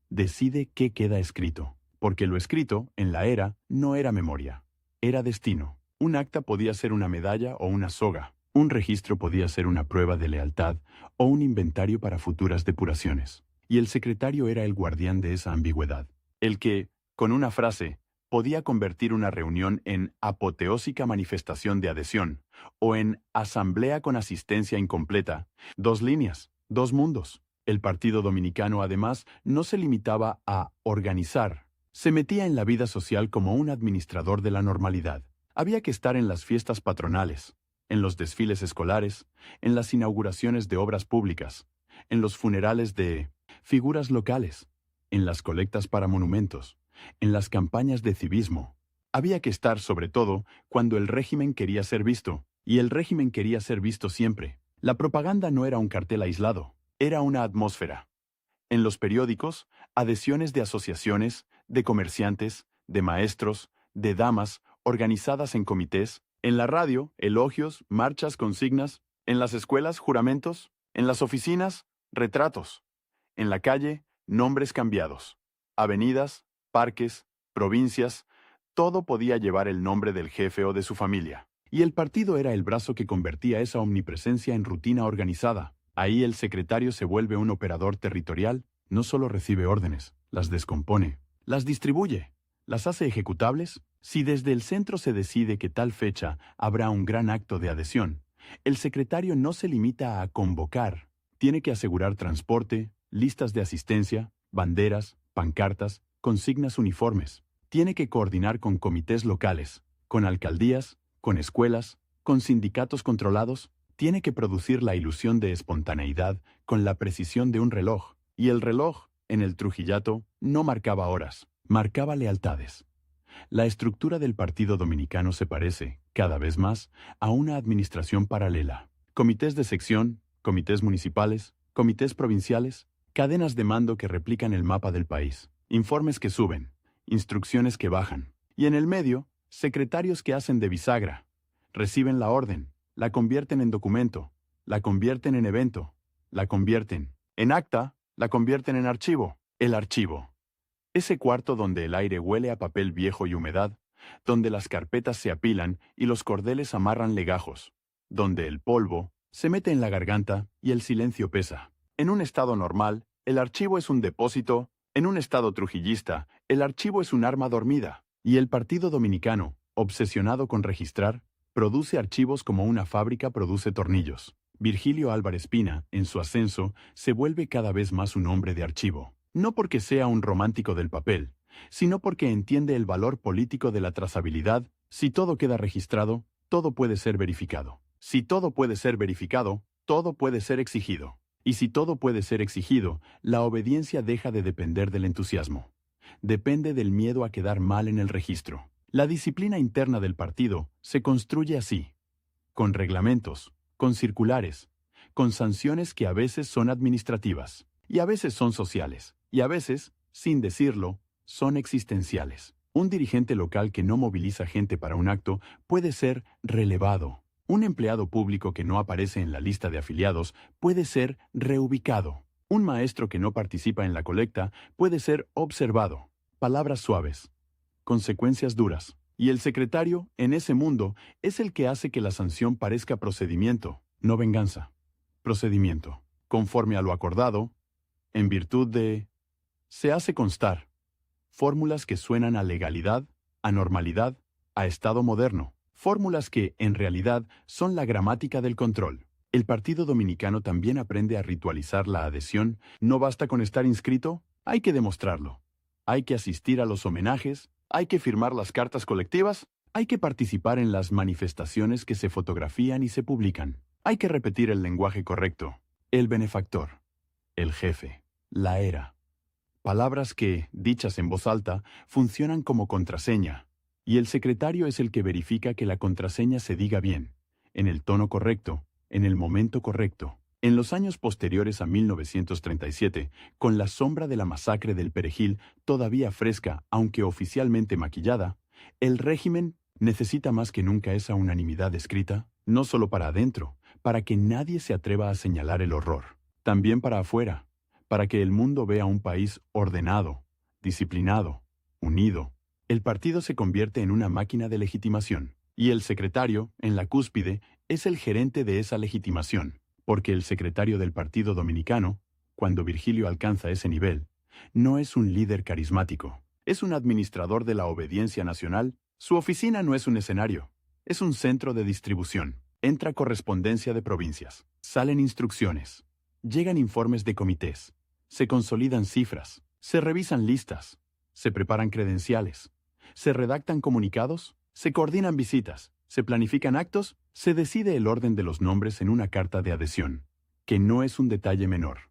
Decide qué queda escrito, porque lo escrito, en la era, no era memoria, era destino. Un acta podía ser una medalla o una soga, un registro podía ser una prueba de lealtad o un inventario para futuras depuraciones. Y el secretario era el guardián de esa ambigüedad, el que, con una frase, podía convertir una reunión en apoteósica manifestación de adhesión o en asamblea con asistencia incompleta. 2 líneas, 2 mundos. El Partido Dominicano, además, no se limitaba a organizar. Se metía en la vida social como un administrador de la normalidad. Había que estar en las fiestas patronales, en los desfiles escolares, en las inauguraciones de obras públicas, en los funerales de figuras locales, en las colectas para monumentos, en las campañas de civismo. Había que estar, sobre todo, cuando el régimen quería ser visto, y el régimen quería ser visto siempre. La propaganda no era un cartel aislado, era una atmósfera. En los periódicos, adhesiones de asociaciones, de comerciantes, de maestros, de damas, organizadas en comités. En la radio, elogios, marchas, consignas. En las escuelas, juramentos. En las oficinas, retratos. En la calle, nombres cambiados. Avenidas, parques, provincias, todo podía llevar el nombre del jefe o de su familia. Y el partido era el brazo que convertía esa omnipresencia en rutina organizada. Ahí el secretario se vuelve un operador territorial, no solo recibe órdenes, las descompone, las distribuye, las hace ejecutables. Si desde el centro se decide que tal fecha habrá un gran acto de adhesión, el secretario no se limita a convocar, tiene que asegurar transporte, listas de asistencia, banderas, pancartas, consignas uniformes. Tiene que coordinar con comités locales, con alcaldías, con escuelas, con sindicatos controlados. Tiene que producir la ilusión de espontaneidad con la precisión de un reloj. Y el reloj, en el Trujillato, no marcaba horas, marcaba lealtades. La estructura del Partido Dominicano se parece, cada vez más, a una administración paralela. Comités de sección, comités municipales, comités provinciales, cadenas de mando que replican el mapa del país, informes que suben, instrucciones que bajan, y en el medio, secretarios que hacen de bisagra, Reciben la orden, la convierten en documento, la convierten en evento, la convierten en acta, la convierten en archivo. El archivo. Ese cuarto donde el aire huele a papel viejo y humedad, donde las carpetas se apilan y los cordeles amarran legajos, donde el polvo se mete en la garganta y el silencio pesa. En un estado normal, el archivo es un depósito; en un estado trujillista, el archivo es un arma dormida. Y el Partido Dominicano, obsesionado con registrar, produce archivos como una fábrica produce tornillos. Virgilio Álvarez Pina, en su ascenso, se vuelve cada vez más un hombre de archivo. No porque sea un romántico del papel, sino porque entiende el valor político de la trazabilidad. Si todo queda registrado, todo puede ser verificado. Si todo puede ser verificado, todo puede ser exigido. Y si todo puede ser exigido, la obediencia deja de depender del entusiasmo. Depende del miedo a quedar mal en el registro. La disciplina interna del partido se construye así, con reglamentos, con circulares, con sanciones que a veces son administrativas, y a veces son sociales, y a veces, sin decirlo, son existenciales. Un dirigente local que no moviliza gente para un acto puede ser relevado. Un empleado público que no aparece en la lista de afiliados puede ser reubicado. Un maestro que no participa en la colecta puede ser observado. Palabras suaves, consecuencias duras. Y el secretario, en ese mundo, es el que hace que la sanción parezca procedimiento, no venganza. Procedimiento. Conforme a lo acordado, en virtud de... Se hace constar. Fórmulas que suenan a legalidad, a normalidad, a estado moderno. Fórmulas que, en realidad, son la gramática del control. El Partido Dominicano también aprende a ritualizar la adhesión. No basta con estar inscrito, hay que demostrarlo. Hay que asistir a los homenajes, hay que firmar las cartas colectivas, hay que participar en las manifestaciones que se fotografían y se publican. Hay que repetir el lenguaje correcto. El benefactor, el jefe, la era. Palabras que, dichas en voz alta, funcionan como contraseña. Y el secretario es el que verifica que la contraseña se diga bien, en el tono correcto, en el momento correcto. En los años posteriores a 1937, con la sombra de la masacre del Perejil todavía fresca, aunque oficialmente maquillada, el régimen necesita más que nunca esa unanimidad escrita, no solo para adentro, para que nadie se atreva a señalar el horror, también para afuera, para que el mundo vea un país ordenado, disciplinado, unido. El partido se convierte en una máquina de legitimación, y el secretario, en la cúspide, es el gerente de esa legitimación, porque el secretario del Partido Dominicano, cuando Virgilio alcanza ese nivel, no es un líder carismático, es un administrador de la obediencia nacional. Su oficina no es un escenario, es un centro de distribución. Entra correspondencia de provincias, salen instrucciones, llegan informes de comités, se consolidan cifras, se revisan listas, se preparan credenciales, se redactan comunicados, se coordinan visitas, se planifican actos, se decide el orden de los nombres en una carta de adhesión, que no es un detalle menor.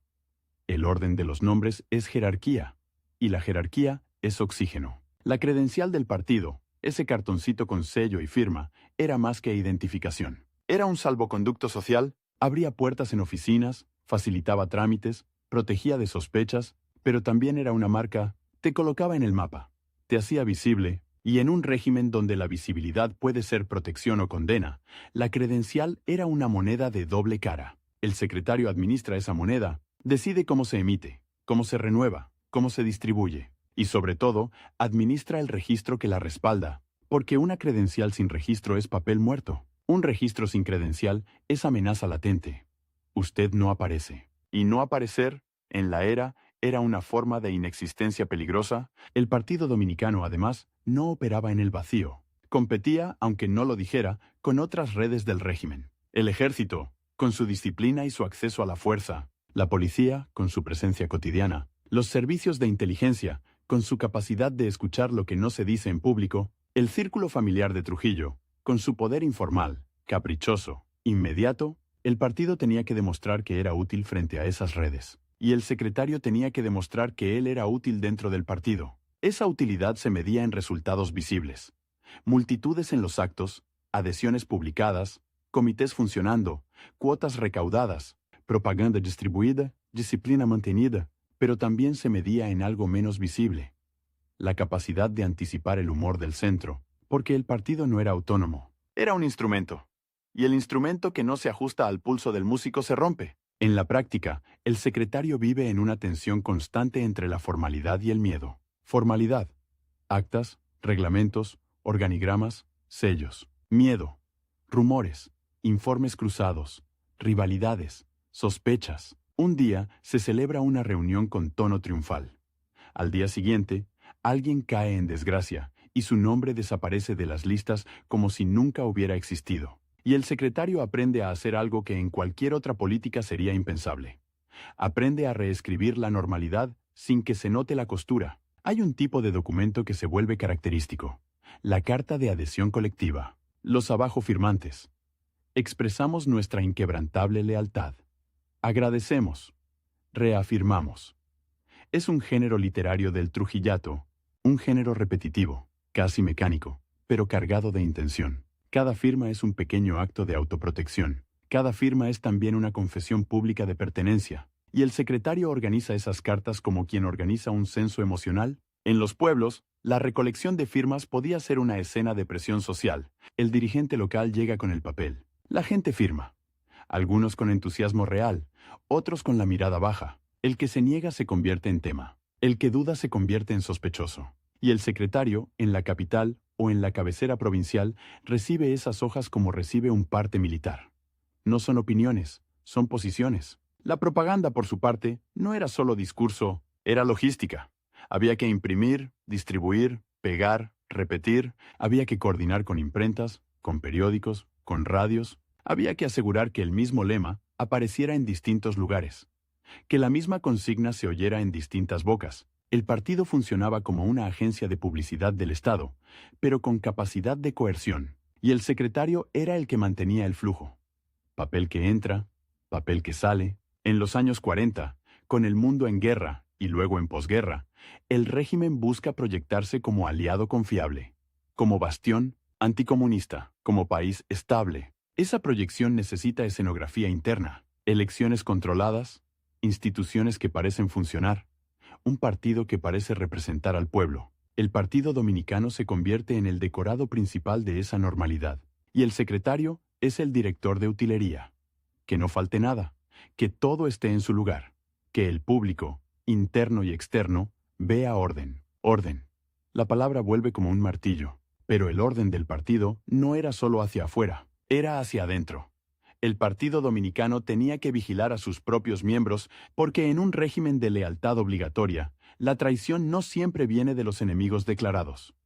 El orden de los nombres es jerarquía, y la jerarquía es oxígeno. La credencial del partido, ese cartoncito con sello y firma, era más que identificación. Era un salvoconducto social, abría puertas en oficinas, facilitaba trámites, protegía de sospechas, pero también era una marca, te colocaba en el mapa, te hacía visible, y en un régimen donde la visibilidad puede ser protección o condena, la credencial era una moneda de doble cara. El secretario administra esa moneda, decide cómo se emite, cómo se renueva, cómo se distribuye, y sobre todo, administra el registro que la respalda, porque una credencial sin registro es papel muerto. Un registro sin credencial es amenaza latente. Usted no aparece. Y no aparecer, en la era una forma de inexistencia peligrosa. El Partido Dominicano, además, no operaba en el vacío. Competía, aunque no lo dijera, con otras redes del régimen. El ejército, con su disciplina y su acceso a la fuerza. La policía, con su presencia cotidiana. Los servicios de inteligencia, con su capacidad de escuchar lo que no se dice en público. El círculo familiar de Trujillo, con su poder informal, caprichoso, inmediato. El partido tenía que demostrar que era útil frente a esas redes. Y el secretario tenía que demostrar que él era útil dentro del partido. Esa utilidad se medía en resultados visibles. Multitudes en los actos, adhesiones publicadas, comités funcionando, cuotas recaudadas, propaganda distribuida, disciplina mantenida, pero también se medía en algo menos visible. La capacidad de anticipar el humor del centro, porque el partido no era autónomo. Era un instrumento. Y el instrumento que no se ajusta al pulso del músico se rompe. En la práctica, el secretario vive en una tensión constante entre la formalidad y el miedo. Formalidad: actas, reglamentos, organigramas, sellos. Miedo: rumores, informes cruzados, rivalidades, sospechas. Un día se celebra una reunión con tono triunfal. Al día siguiente, alguien cae en desgracia y su nombre desaparece de las listas como si nunca hubiera existido. Y el secretario aprende a hacer algo que en cualquier otra política sería impensable. Aprende a reescribir la normalidad sin que se note la costura. Hay un tipo de documento que se vuelve característico: la carta de adhesión colectiva. Los abajo firmantes. Expresamos nuestra inquebrantable lealtad. Agradecemos. Reafirmamos. Es un género literario del Trujillato, un género repetitivo, casi mecánico, pero cargado de intención. Cada firma es un pequeño acto de autoprotección. Cada firma es también una confesión pública de pertenencia. Y el secretario organiza esas cartas como quien organiza un censo emocional. En los pueblos, la recolección de firmas podía ser una escena de presión social. El dirigente local llega con el papel. La gente firma. Algunos con entusiasmo real, otros con la mirada baja. El que se niega se convierte en tema. El que duda se convierte en sospechoso. Y el secretario, en la capital o en la cabecera provincial, recibe esas hojas como recibe un parte militar. No son opiniones, son posiciones. La propaganda, por su parte, no era solo discurso, era logística. Había que imprimir, distribuir, pegar, repetir. Había que coordinar con imprentas, con periódicos, con radios. Había que asegurar que el mismo lema apareciera en distintos lugares, que la misma consigna se oyera en distintas bocas. El partido funcionaba como una agencia de publicidad del Estado, pero con capacidad de coerción, y el secretario era el que mantenía el flujo. Papel que entra, papel que sale. En los años 40, con el mundo en guerra y luego en posguerra, el régimen busca proyectarse como aliado confiable, como bastión anticomunista, como país estable. Esa proyección necesita escenografía interna, elecciones controladas, instituciones que parecen funcionar, un partido que parece representar al pueblo. El Partido Dominicano se convierte en el decorado principal de esa normalidad, y el secretario es el director de utilería. Que no falte nada, que todo esté en su lugar, que el público, interno y externo, vea orden, orden. La palabra vuelve como un martillo, pero el orden del partido no era solo hacia afuera, era hacia adentro. El Partido Dominicano tenía que vigilar a sus propios miembros porque en un régimen de lealtad obligatoria, la traición no siempre viene de los enemigos declarados.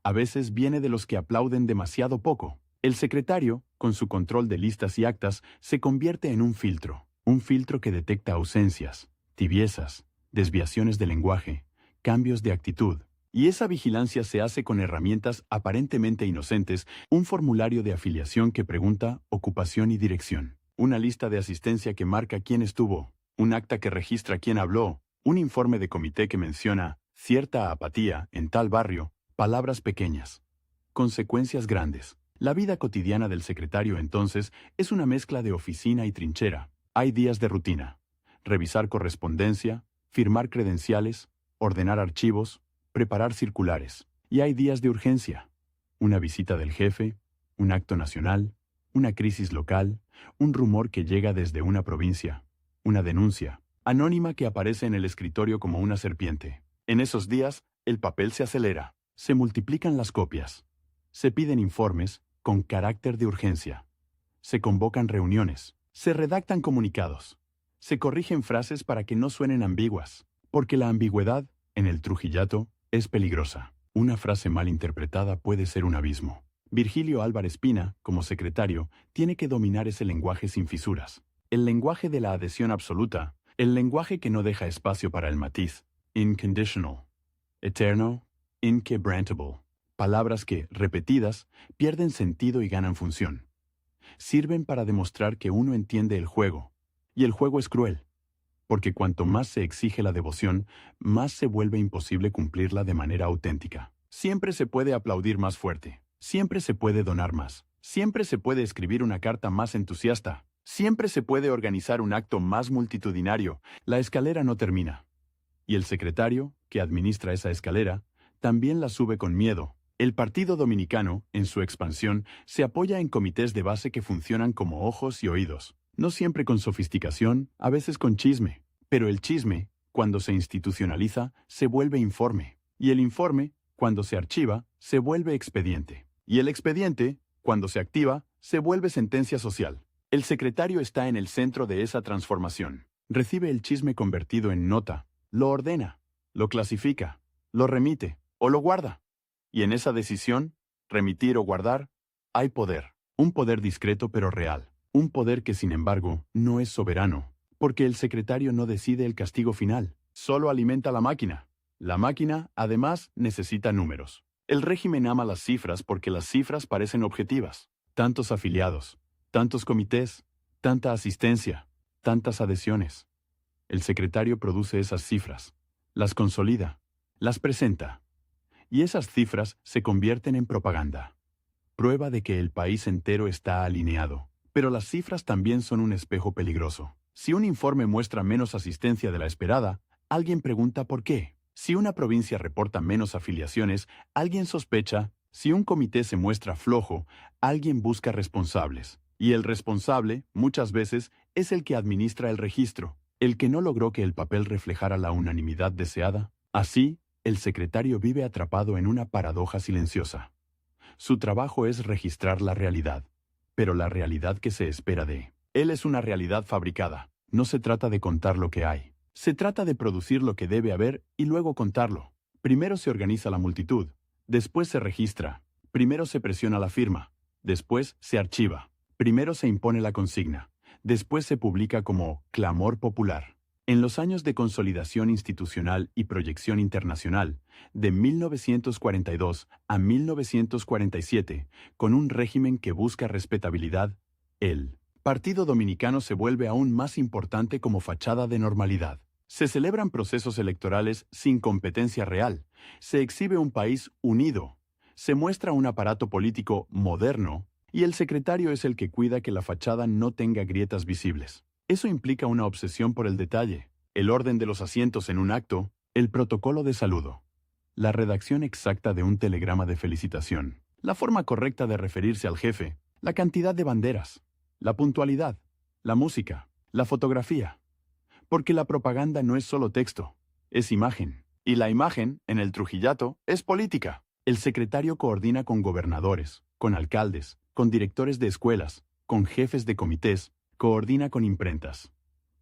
A veces viene de los que aplauden demasiado poco. El secretario, con su control de listas y actas, se convierte en un filtro que detecta ausencias, tibiezas, desviaciones de lenguaje, cambios de actitud. Y esa vigilancia se hace con herramientas aparentemente inocentes: un formulario de afiliación que pregunta ocupación y dirección, una lista de asistencia que marca quién estuvo, un acta que registra quién habló, un informe de comité que menciona cierta apatía en tal barrio. Palabras pequeñas, consecuencias grandes. La vida cotidiana del secretario entonces es una mezcla de oficina y trinchera. Hay días de rutina: revisar correspondencia, firmar credenciales, ordenar archivos, preparar circulares. Y hay días de urgencia: una visita del jefe, un acto nacional, una crisis local, un rumor que llega desde una provincia, una denuncia anónima que aparece en el escritorio como una serpiente. En esos días, el papel se acelera, se multiplican las copias, se piden informes con carácter de urgencia, se convocan reuniones, se redactan comunicados, se corrigen frases para que no suenen ambiguas, porque la ambigüedad, en el Trujillato, es peligrosa. Una frase mal interpretada puede ser un abismo. Virgilio Álvarez Pina, como secretario, tiene que dominar ese lenguaje sin fisuras. El lenguaje de la adhesión absoluta, el lenguaje que no deja espacio para el matiz. Inconditional, eterno, inquebrantable. Palabras que, repetidas, pierden sentido y ganan función. Sirven para demostrar que uno entiende el juego. Y el juego es cruel, porque cuanto más se exige la devoción, más se vuelve imposible cumplirla de manera auténtica. Siempre se puede aplaudir más fuerte, siempre se puede donar más, siempre se puede escribir una carta más entusiasta, siempre se puede organizar un acto más multitudinario. La escalera no termina. Y el secretario, que administra esa escalera, también la sube con miedo. El Partido Dominicano, en su expansión, se apoya en comités de base que funcionan como ojos y oídos, no siempre con sofisticación, a veces con chisme. Pero el chisme, cuando se institucionaliza, se vuelve informe. Y el informe, cuando se archiva, se vuelve expediente. Y el expediente, cuando se activa, se vuelve sentencia social. El secretario está en el centro de esa transformación. Recibe el chisme convertido en nota, lo ordena, lo clasifica, lo remite o lo guarda. Y en esa decisión, remitir o guardar, hay poder. Un poder discreto pero real. Un poder que, sin embargo, no es soberano, porque el secretario no decide el castigo final, solo alimenta la máquina. La máquina, además, necesita números. El régimen ama las cifras porque las cifras parecen objetivas. Tantos afiliados, tantos comités, tanta asistencia, tantas adhesiones. El secretario produce esas cifras, las consolida, las presenta. Y esas cifras se convierten en propaganda. Prueba de que el país entero está alineado. Pero las cifras también son un espejo peligroso. Si un informe muestra menos asistencia de la esperada, alguien pregunta por qué. Si una provincia reporta menos afiliaciones, alguien sospecha. Si un comité se muestra flojo, alguien busca responsables. Y el responsable, muchas veces, es el que administra el registro, el que no logró que el papel reflejara la unanimidad deseada. Así, el secretario vive atrapado en una paradoja silenciosa. Su trabajo es registrar la realidad, pero la realidad que se espera de él es una realidad fabricada. No se trata de contar lo que hay. Se trata de producir lo que debe haber y luego contarlo. Primero se organiza la multitud, después se registra, primero se presiona la firma, después se archiva, primero se impone la consigna, después se publica como clamor popular. En los años de consolidación institucional y proyección internacional, de 1942 a 1947, con un régimen que busca respetabilidad, el Partido Dominicano se vuelve aún más importante como fachada de normalidad. Se celebran procesos electorales sin competencia real, se exhibe un país unido, se muestra un aparato político moderno, y el secretario es el que cuida que la fachada no tenga grietas visibles. Eso implica una obsesión por el detalle, el orden de los asientos en un acto, el protocolo de saludo, la redacción exacta de un telegrama de felicitación, la forma correcta de referirse al jefe, la cantidad de banderas, la puntualidad, la música, la fotografía. Porque la propaganda no es solo texto, es imagen. Y la imagen, en el Trujillato, es política. El secretario coordina con gobernadores, con alcaldes, con directores de escuelas, con jefes de comités, coordina con imprentas,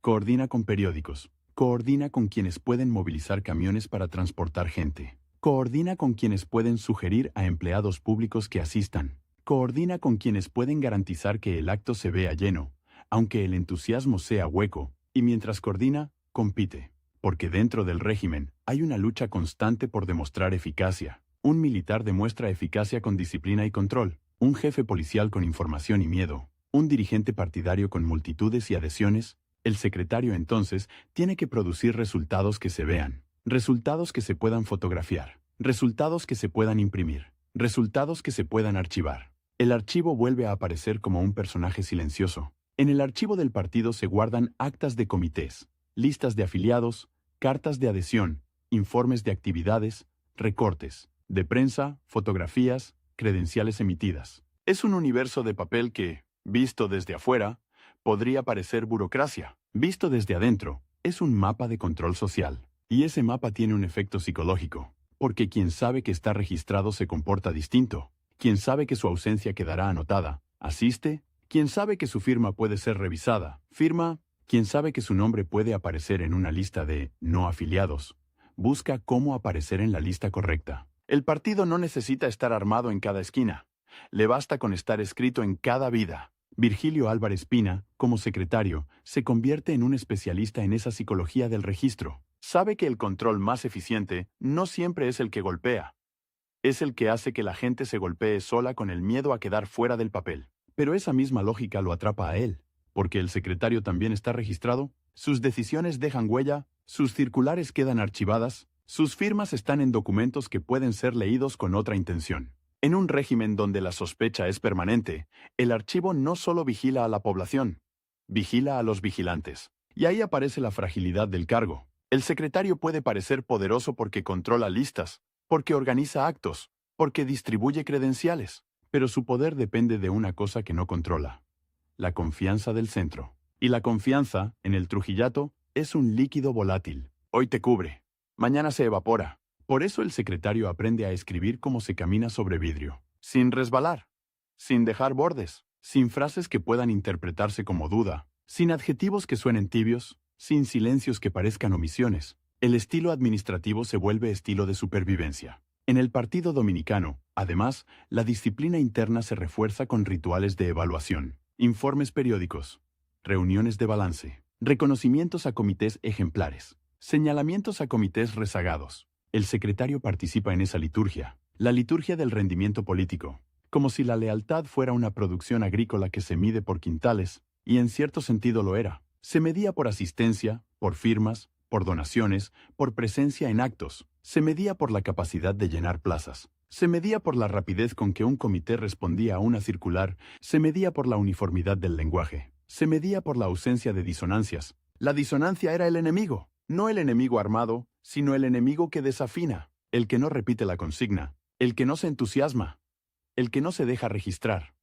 coordina con periódicos, coordina con quienes pueden movilizar camiones para transportar gente, coordina con quienes pueden sugerir a empleados públicos que asistan, coordina con quienes pueden garantizar que el acto se vea lleno, aunque el entusiasmo sea hueco, y mientras coordina, compite. Porque dentro del régimen hay una lucha constante por demostrar eficacia. Un militar demuestra eficacia con disciplina y control, un jefe policial con información y miedo, un dirigente partidario con multitudes y adhesiones. El secretario entonces tiene que producir resultados que se vean, resultados que se puedan fotografiar, resultados que se puedan imprimir, resultados que se puedan archivar. El archivo vuelve a aparecer como un personaje silencioso. En el archivo del partido se guardan actas de comités, listas de afiliados, cartas de adhesión, informes de actividades, recortes, de prensa, fotografías, credenciales emitidas. Es un universo de papel que, visto desde afuera, podría parecer burocracia. Visto desde adentro, es un mapa de control social. Y ese mapa tiene un efecto psicológico, porque quien sabe que está registrado se comporta distinto. Quien sabe que su ausencia quedará anotada, asiste. Quien sabe que su firma puede ser revisada, firma. Quien sabe que su nombre puede aparecer en una lista de no afiliados, busca cómo aparecer en la lista correcta. El partido no necesita estar armado en cada esquina. Le basta con estar escrito en cada vida. Virgilio Álvarez Pina, como secretario, se convierte en un especialista en esa psicología del registro. Sabe que el control más eficiente no siempre es el que golpea. Es el que hace que la gente se golpee sola con el miedo a quedar fuera del papel. Pero esa misma lógica lo atrapa a él. Porque el secretario también está registrado, sus decisiones dejan huella, sus circulares quedan archivadas, sus firmas están en documentos que pueden ser leídos con otra intención. En un régimen donde la sospecha es permanente, el archivo no solo vigila a la población, vigila a los vigilantes. Y ahí aparece la fragilidad del cargo. El secretario puede parecer poderoso porque controla listas, porque organiza actos, porque distribuye credenciales. Pero su poder depende de una cosa que no controla: la confianza del centro. Y la confianza, en el Trujillato, es un líquido volátil. Hoy te cubre, mañana se evapora. Por eso el secretario aprende a escribir como se camina sobre vidrio, sin resbalar, sin dejar bordes, sin frases que puedan interpretarse como duda, sin adjetivos que suenen tibios, sin silencios que parezcan omisiones. El estilo administrativo se vuelve estilo de supervivencia. En el Partido Dominicano, además, la disciplina interna se refuerza con rituales de evaluación, informes periódicos, reuniones de balance, reconocimientos a comités ejemplares, señalamientos a comités rezagados. El secretario participa en esa liturgia, la liturgia del rendimiento político, como si la lealtad fuera una producción agrícola que se mide por quintales, y en cierto sentido lo era. Se medía por asistencia, por firmas, por donaciones, por presencia en actos. Se medía por la capacidad de llenar plazas. Se medía por la rapidez con que un comité respondía a una circular. Se medía por la uniformidad del lenguaje. Se medía por la ausencia de disonancias. La disonancia era el enemigo, no el enemigo armado, sino el enemigo que desafina, el que no repite la consigna, el que no se entusiasma, el que no se deja registrar,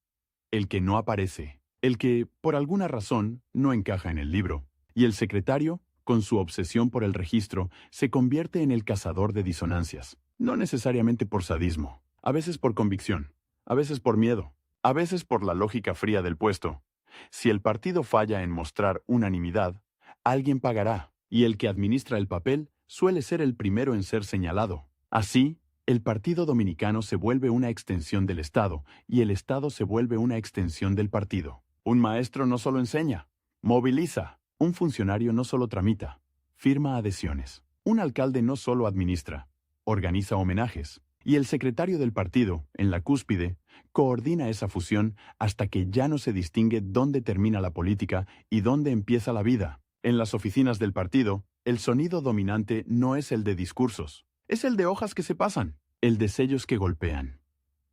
el que no aparece, el que, por alguna razón, no encaja en el libro. Y el secretario, con su obsesión por el registro, se convierte en el cazador de disonancias, no necesariamente por sadismo, a veces por convicción, a veces por miedo, a veces por la lógica fría del puesto. Si el partido falla en mostrar unanimidad, alguien pagará, y el que administra el papel suele ser el primero en ser señalado. Así, el Partido Dominicano se vuelve una extensión del Estado, y el Estado se vuelve una extensión del partido. Un maestro no solo enseña, moviliza. Un funcionario no solo tramita, firma adhesiones. Un alcalde no solo administra, organiza homenajes. Y el secretario del partido, en la cúspide, coordina esa fusión hasta que ya no se distingue dónde termina la política y dónde empieza la vida. En las oficinas del partido, el sonido dominante no es el de discursos, es el de hojas que se pasan, el de sellos que golpean,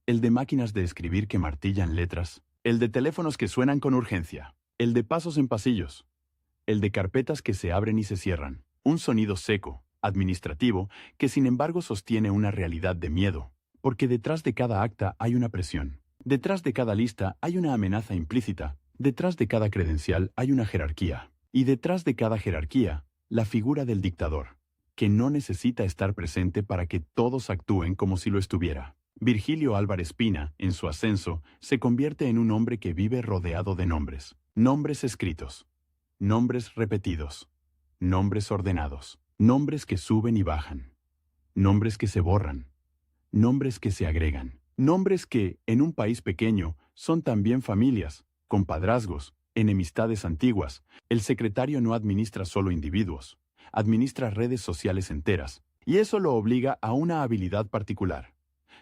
el de máquinas de escribir que martillan letras, el de teléfonos que suenan con urgencia, el de pasos en pasillos, el de carpetas que se abren y se cierran. Un sonido seco, administrativo, que sin embargo sostiene una realidad de miedo, porque detrás de cada acta hay una presión. Detrás de cada lista hay una amenaza implícita. Detrás de cada credencial hay una jerarquía. Y detrás de cada jerarquía, la figura del dictador, que no necesita estar presente para que todos actúen como si lo estuviera. Virgilio Álvarez Pina, en su ascenso, se convierte en un hombre que vive rodeado de nombres. Nombres escritos. Nombres repetidos, nombres ordenados, nombres que suben y bajan, nombres que se borran, nombres que se agregan, nombres que, en un país pequeño, son también familias, compadrazgos, enemistades antiguas. El secretario no administra solo individuos, administra redes sociales enteras, y eso lo obliga a una habilidad particular: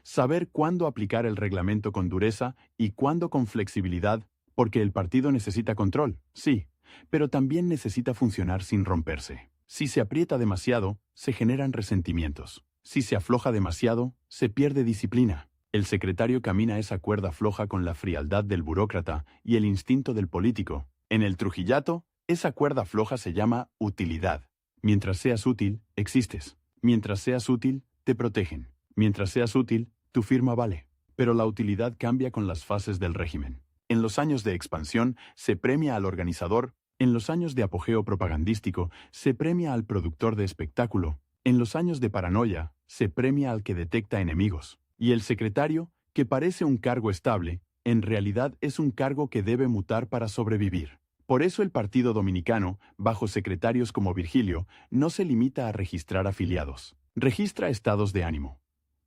saber cuándo aplicar el reglamento con dureza y cuándo con flexibilidad, porque el partido necesita control, sí, pero también necesita funcionar sin romperse. Si se aprieta demasiado, se generan resentimientos. Si se afloja demasiado, se pierde disciplina. El secretario camina esa cuerda floja con la frialdad del burócrata y el instinto del político. En el Trujillato, esa cuerda floja se llama utilidad. Mientras seas útil, existes. Mientras seas útil, te protegen. Mientras seas útil, tu firma vale. Pero la utilidad cambia con las fases del régimen. En los años de expansión, se premia al organizador. En los años de apogeo propagandístico, se premia al productor de espectáculo. En los años de paranoia, se premia al que detecta enemigos. Y el secretario, que parece un cargo estable, en realidad es un cargo que debe mutar para sobrevivir. Por eso el Partido Dominicano, bajo secretarios como Virgilio, no se limita a registrar afiliados. Registra estados de ánimo.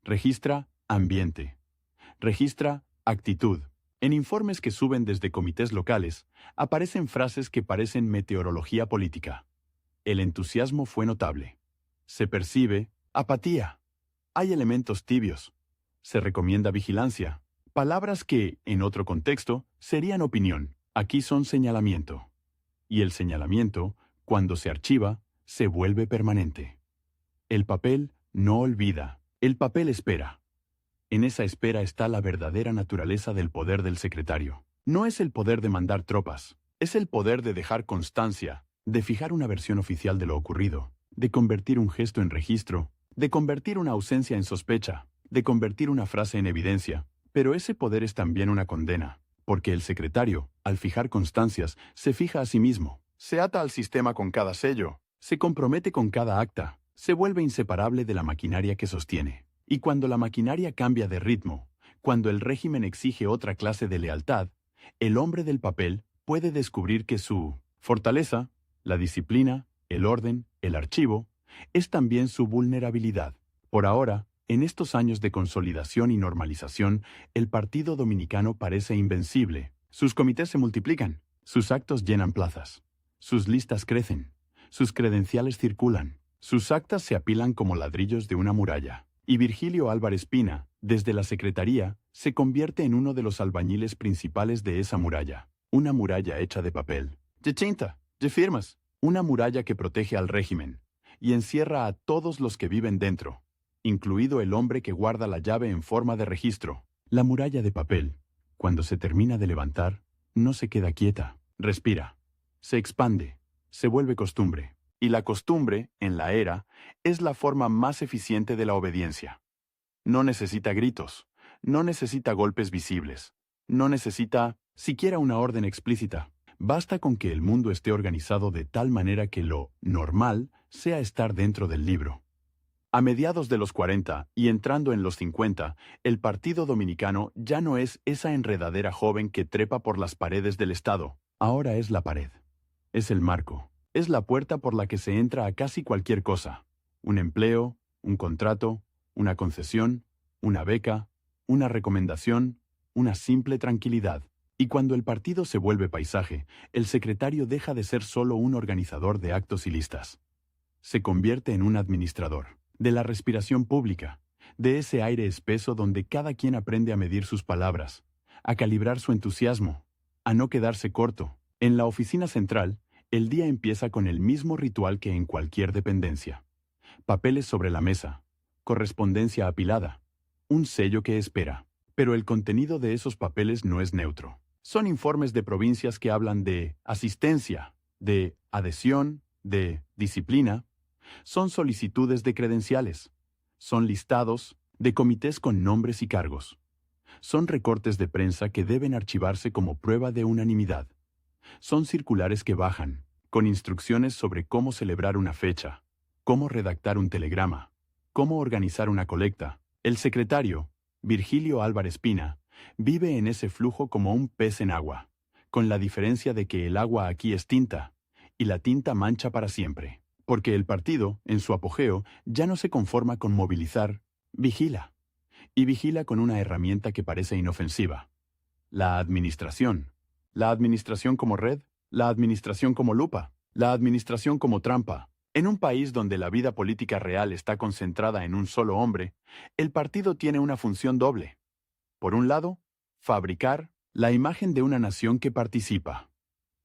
Registra ambiente. Registra actitud. En informes que suben desde comités locales, aparecen frases que parecen meteorología política. El entusiasmo fue notable. Se percibe apatía. Hay elementos tibios. Se recomienda vigilancia. Palabras que, en otro contexto, serían opinión. Aquí son señalamiento. Y el señalamiento, cuando se archiva, se vuelve permanente. El papel no olvida. El papel espera. En esa espera está la verdadera naturaleza del poder del secretario. No es el poder de mandar tropas, es el poder de dejar constancia, de fijar una versión oficial de lo ocurrido, de convertir un gesto en registro, de convertir una ausencia en sospecha, de convertir una frase en evidencia, pero ese poder es también una condena, porque el secretario, al fijar constancias, se fija a sí mismo, se ata al sistema con cada sello, se compromete con cada acta, se vuelve inseparable de la maquinaria que sostiene. Y cuando la maquinaria cambia de ritmo, cuando el régimen exige otra clase de lealtad, el hombre del papel puede descubrir que su fortaleza, la disciplina, el orden, el archivo, es también su vulnerabilidad. Por ahora, en estos años de consolidación y normalización, el Partido Dominicano parece invencible. Sus comités se multiplican, sus actos llenan plazas, sus listas crecen, sus credenciales circulan, sus actas se apilan como ladrillos de una muralla. Y Virgilio Álvarez Pina, desde la Secretaría, se convierte en uno de los albañiles principales de esa muralla. Una muralla hecha de papel. De tinta, de firmas. Una muralla que protege al régimen y encierra a todos los que viven dentro, incluido el hombre que guarda la llave en forma de registro. La muralla de papel, cuando se termina de levantar, no se queda quieta, respira, se expande, se vuelve costumbre. Y la costumbre, en la era, es la forma más eficiente de la obediencia. No necesita gritos, no necesita golpes visibles, no necesita siquiera una orden explícita. Basta con que el mundo esté organizado de tal manera que lo normal sea estar dentro del libro. A mediados de los 40 y entrando en los 50, el Partido Dominicano ya no es esa enredadera joven que trepa por las paredes del Estado. Ahora es la pared. Es el marco. Es la puerta por la que se entra a casi cualquier cosa. Un empleo, un contrato, una concesión, una beca, una recomendación, una simple tranquilidad. Y cuando el partido se vuelve paisaje, el secretario deja de ser solo un organizador de actos y listas. Se convierte en un administrador de la respiración pública, de ese aire espeso donde cada quien aprende a medir sus palabras, a calibrar su entusiasmo, a no quedarse corto. En la oficina central, el día empieza con el mismo ritual que en cualquier dependencia. Papeles sobre la mesa, correspondencia apilada, un sello que espera. Pero el contenido de esos papeles no es neutro. Son informes de provincias que hablan de asistencia, de adhesión, de disciplina. Son solicitudes de credenciales. Son listados de comités con nombres y cargos. Son recortes de prensa que deben archivarse como prueba de unanimidad. Son circulares que bajan, con instrucciones sobre cómo celebrar una fecha, cómo redactar un telegrama, cómo organizar una colecta. El secretario, Virgilio Álvarez Pina, vive en ese flujo como un pez en agua, con la diferencia de que el agua aquí es tinta, y la tinta mancha para siempre. Porque el partido, en su apogeo, ya no se conforma con movilizar, vigila. Y vigila con una herramienta que parece inofensiva. La administración. La administración como red, la administración como lupa, la administración como trampa. En un país donde la vida política real está concentrada en un solo hombre, el partido tiene una función doble. Por un lado, fabricar la imagen de una nación que participa.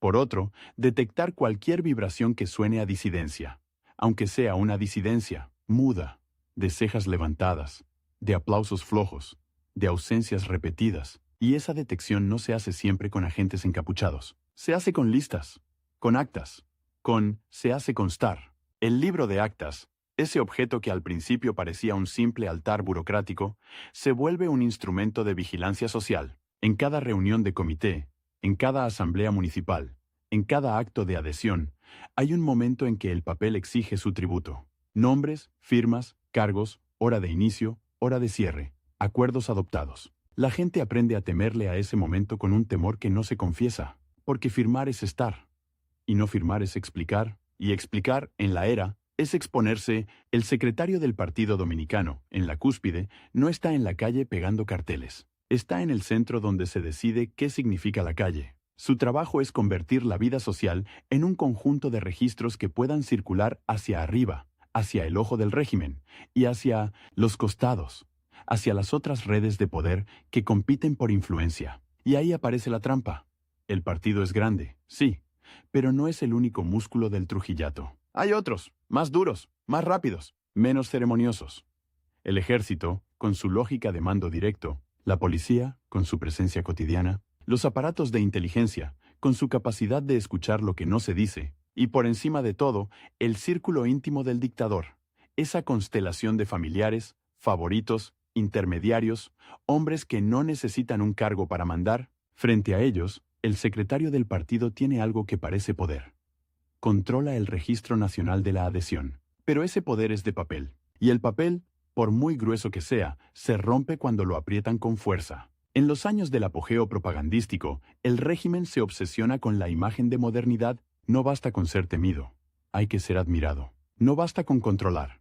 Por otro, detectar cualquier vibración que suene a disidencia, aunque sea una disidencia muda, de cejas levantadas, de aplausos flojos, de ausencias repetidas. Y esa detección no se hace siempre con agentes encapuchados. Se hace con listas, con actas, se hace constar. El libro de actas, ese objeto que al principio parecía un simple altar burocrático, se vuelve un instrumento de vigilancia social. En cada reunión de comité, en cada asamblea municipal, en cada acto de adhesión, hay un momento en que el papel exige su tributo. Nombres, firmas, cargos, hora de inicio, hora de cierre, acuerdos adoptados. La gente aprende a temerle a ese momento con un temor que no se confiesa, porque firmar es estar, y no firmar es explicar, y explicar, en la era, es exponerse. El secretario del Partido Dominicano, en la cúspide, no está en la calle pegando carteles. Está en el centro donde se decide qué significa la calle. Su trabajo es convertir la vida social en un conjunto de registros que puedan circular hacia arriba, hacia el ojo del régimen, y hacia los costados, hacia las otras redes de poder que compiten por influencia. Y ahí aparece la trampa. El partido es grande, sí, pero no es el único músculo del Trujillato. Hay otros, más duros, más rápidos, menos ceremoniosos. El ejército, con su lógica de mando directo, la policía, con su presencia cotidiana, los aparatos de inteligencia, con su capacidad de escuchar lo que no se dice, y por encima de todo, el círculo íntimo del dictador, esa constelación de familiares, favoritos, intermediarios, hombres que no necesitan un cargo para mandar. Frente a ellos, el secretario del partido tiene algo que parece poder. Controla el Registro Nacional de la Adhesión. Pero ese poder es de papel. Y el papel, por muy grueso que sea, se rompe cuando lo aprietan con fuerza. En los años del apogeo propagandístico, el régimen se obsesiona con la imagen de modernidad. No basta con ser temido. Hay que ser admirado. No basta con controlar.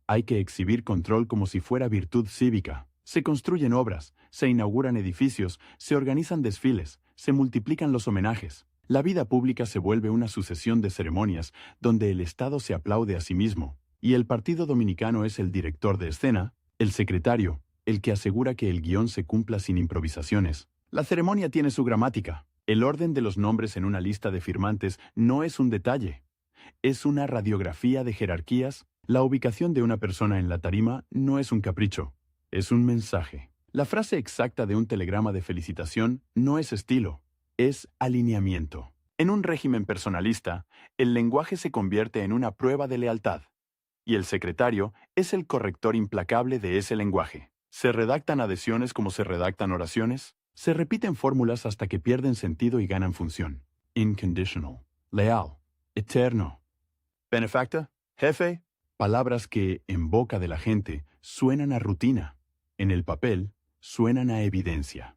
Hay que exhibir control como si fuera virtud cívica. Se construyen obras, se inauguran edificios, se organizan desfiles, se multiplican los homenajes. La vida pública se vuelve una sucesión de ceremonias donde el Estado se aplaude a sí mismo, y el Partido Dominicano es el director de escena, el secretario, el que asegura que el guión se cumpla sin improvisaciones. La ceremonia tiene su gramática. El orden de los nombres en una lista de firmantes no es un detalle. Es una radiografía de jerarquías. La ubicación de una persona en la tarima no es un capricho. Es un mensaje. La frase exacta de un telegrama de felicitación no es estilo. Es alineamiento. En un régimen personalista, el lenguaje se convierte en una prueba de lealtad. Y el secretario es el corrector implacable de ese lenguaje. ¿Se redactan adhesiones como se redactan oraciones? Se repiten fórmulas hasta que pierden sentido y ganan función. Inconditional. Leal. Eterno. Benefactor. Jefe. Palabras que, en boca de la gente, suenan a rutina. En el papel, suenan a evidencia.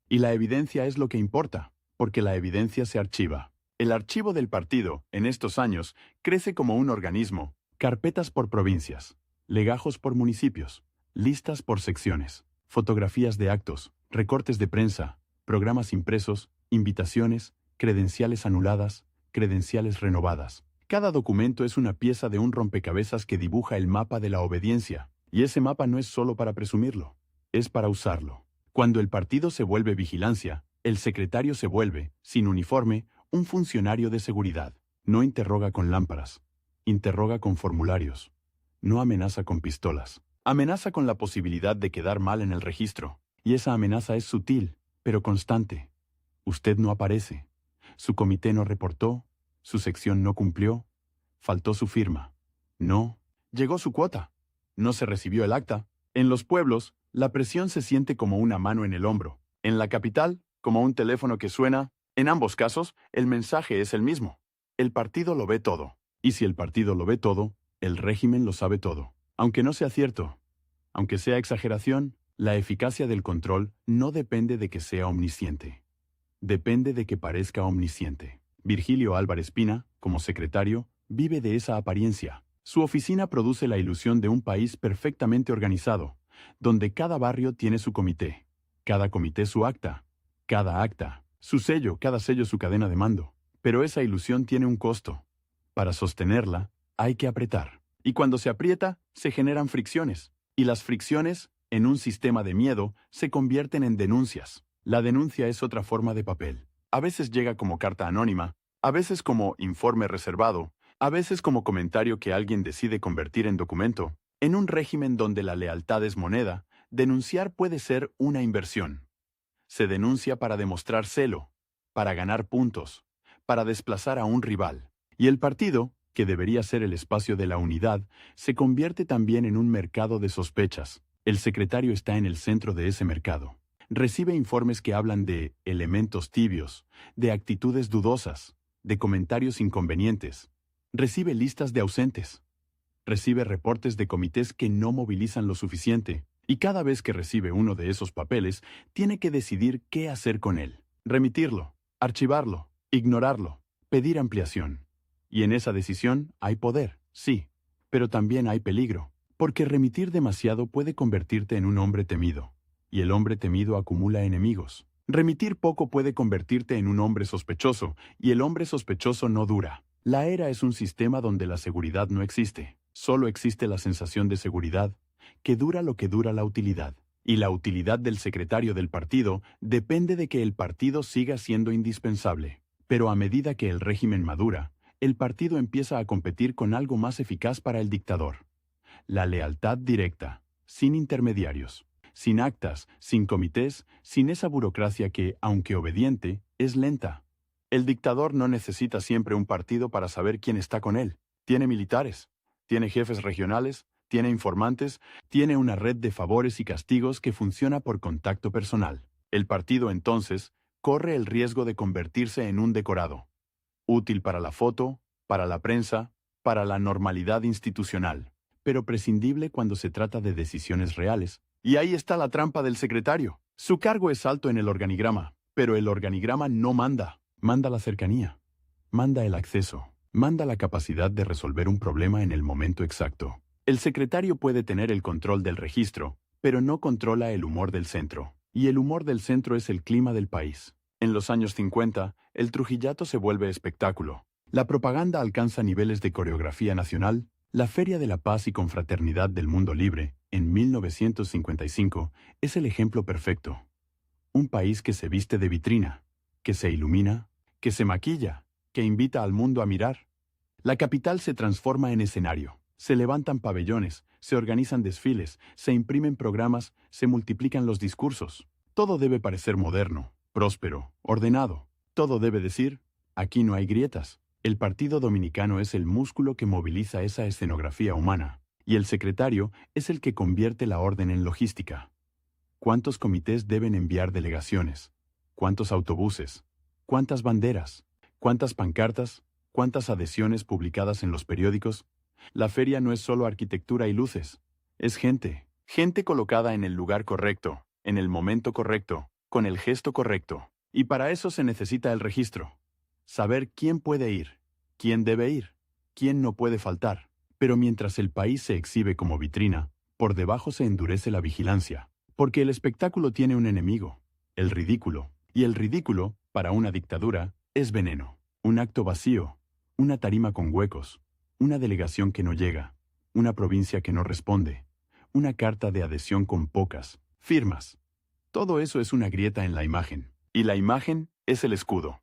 Y la evidencia es lo que importa, porque la evidencia se archiva. El archivo del partido, en estos años, crece como un organismo. Carpetas por provincias, legajos por municipios, listas por secciones, fotografías de actos, recortes de prensa, programas impresos, invitaciones, credenciales anuladas, credenciales renovadas. Cada documento es una pieza de un rompecabezas que dibuja el mapa de la obediencia, y ese mapa no es solo para presumirlo, es para usarlo. Cuando el partido se vuelve vigilancia, el secretario se vuelve, sin uniforme, un funcionario de seguridad. No interroga con lámparas, interroga con formularios. No amenaza con pistolas. Amenaza con la posibilidad de quedar mal en el registro. Y esa amenaza es sutil, pero constante. Usted no aparece. Su comité no reportó. Su sección no cumplió. Faltó su firma. No. Llegó su cuota. No se recibió el acta. En los pueblos, la presión se siente como una mano en el hombro. En la capital, como un teléfono que suena. En ambos casos, el mensaje es el mismo. El partido lo ve todo. Y si el partido lo ve todo, el régimen lo sabe todo. Aunque no sea cierto, aunque sea exageración, la eficacia del control no depende de que sea omnisciente. Depende de que parezca omnisciente. Virgilio Álvarez Pina, como secretario, vive de esa apariencia. Su oficina produce la ilusión de un país perfectamente organizado, donde cada barrio tiene su comité, cada comité su acta, cada acta, su sello, cada sello su cadena de mando. Pero esa ilusión tiene un costo. Para sostenerla, hay que apretar. Y cuando se aprieta, se generan fricciones. Y las fricciones, en un sistema de miedo, se convierten en denuncias. La denuncia es otra forma de papel. A veces llega como carta anónima, a veces como informe reservado, a veces como comentario que alguien decide convertir en documento. En un régimen donde la lealtad es moneda, denunciar puede ser una inversión. Se denuncia para demostrar celo, para ganar puntos, para desplazar a un rival. Y el partido, que debería ser el espacio de la unidad, se convierte también en un mercado de sospechas. El secretario está en el centro de ese mercado. Recibe informes que hablan de elementos tibios, de actitudes dudosas, de comentarios inconvenientes. Recibe listas de ausentes. Recibe reportes de comités que no movilizan lo suficiente. Y cada vez que recibe uno de esos papeles, tiene que decidir qué hacer con él. Remitirlo, archivarlo, ignorarlo, pedir ampliación. Y en esa decisión hay poder, sí, pero también hay peligro, porque remitir demasiado puede convertirte en un hombre temido, y el hombre temido acumula enemigos. Remitir poco puede convertirte en un hombre sospechoso, y el hombre sospechoso no dura. La era es un sistema donde la seguridad no existe, solo existe la sensación de seguridad, que dura lo que dura la utilidad. Y la utilidad del secretario del partido depende de que el partido siga siendo indispensable. Pero a medida que el régimen madura, el partido empieza a competir con algo más eficaz para el dictador. La lealtad directa, sin intermediarios, sin actas, sin comités, sin esa burocracia que, aunque obediente, es lenta. El dictador no necesita siempre un partido para saber quién está con él. Tiene militares, tiene jefes regionales, tiene informantes, tiene una red de favores y castigos que funciona por contacto personal. El partido, entonces, corre el riesgo de convertirse en un decorado, útil para la foto, para la prensa, para la normalidad institucional, pero prescindible cuando se trata de decisiones reales. Y ahí está la trampa del secretario. Su cargo es alto en el organigrama, pero el organigrama no manda. Manda la cercanía, manda el acceso, manda la capacidad de resolver un problema en el momento exacto. El secretario puede tener el control del registro, pero no controla el humor del centro. Y el humor del centro es el clima del país. En los años 50, el trujillato se vuelve espectáculo. La propaganda alcanza niveles de coreografía nacional. La Feria de la Paz y Confraternidad del Mundo Libre, en 1955, es el ejemplo perfecto. Un país que se viste de vitrina, que se ilumina, que se maquilla, que invita al mundo a mirar. La capital se transforma en escenario. Se levantan pabellones, se organizan desfiles, se imprimen programas, se multiplican los discursos. Todo debe parecer moderno, próspero, ordenado. Todo debe decir, aquí no hay grietas. El Partido Dominicano es el músculo que moviliza esa escenografía humana, y el secretario es el que convierte la orden en logística. ¿Cuántos comités deben enviar delegaciones? ¿Cuántos autobuses? ¿Cuántas banderas? ¿Cuántas pancartas? ¿Cuántas adhesiones publicadas en los periódicos? La feria no es solo arquitectura y luces, es gente. Gente colocada en el lugar correcto, en el momento correcto, con el gesto correcto. Y para eso se necesita el registro. Saber quién puede ir, quién debe ir, quién no puede faltar. Pero mientras el país se exhibe como vitrina, por debajo se endurece la vigilancia. Porque el espectáculo tiene un enemigo, el ridículo. Y el ridículo, para una dictadura, es veneno. Un acto vacío, una tarima con huecos, una delegación que no llega, una provincia que no responde, una carta de adhesión con pocas firmas. Todo eso es una grieta en la imagen. Y la imagen es el escudo.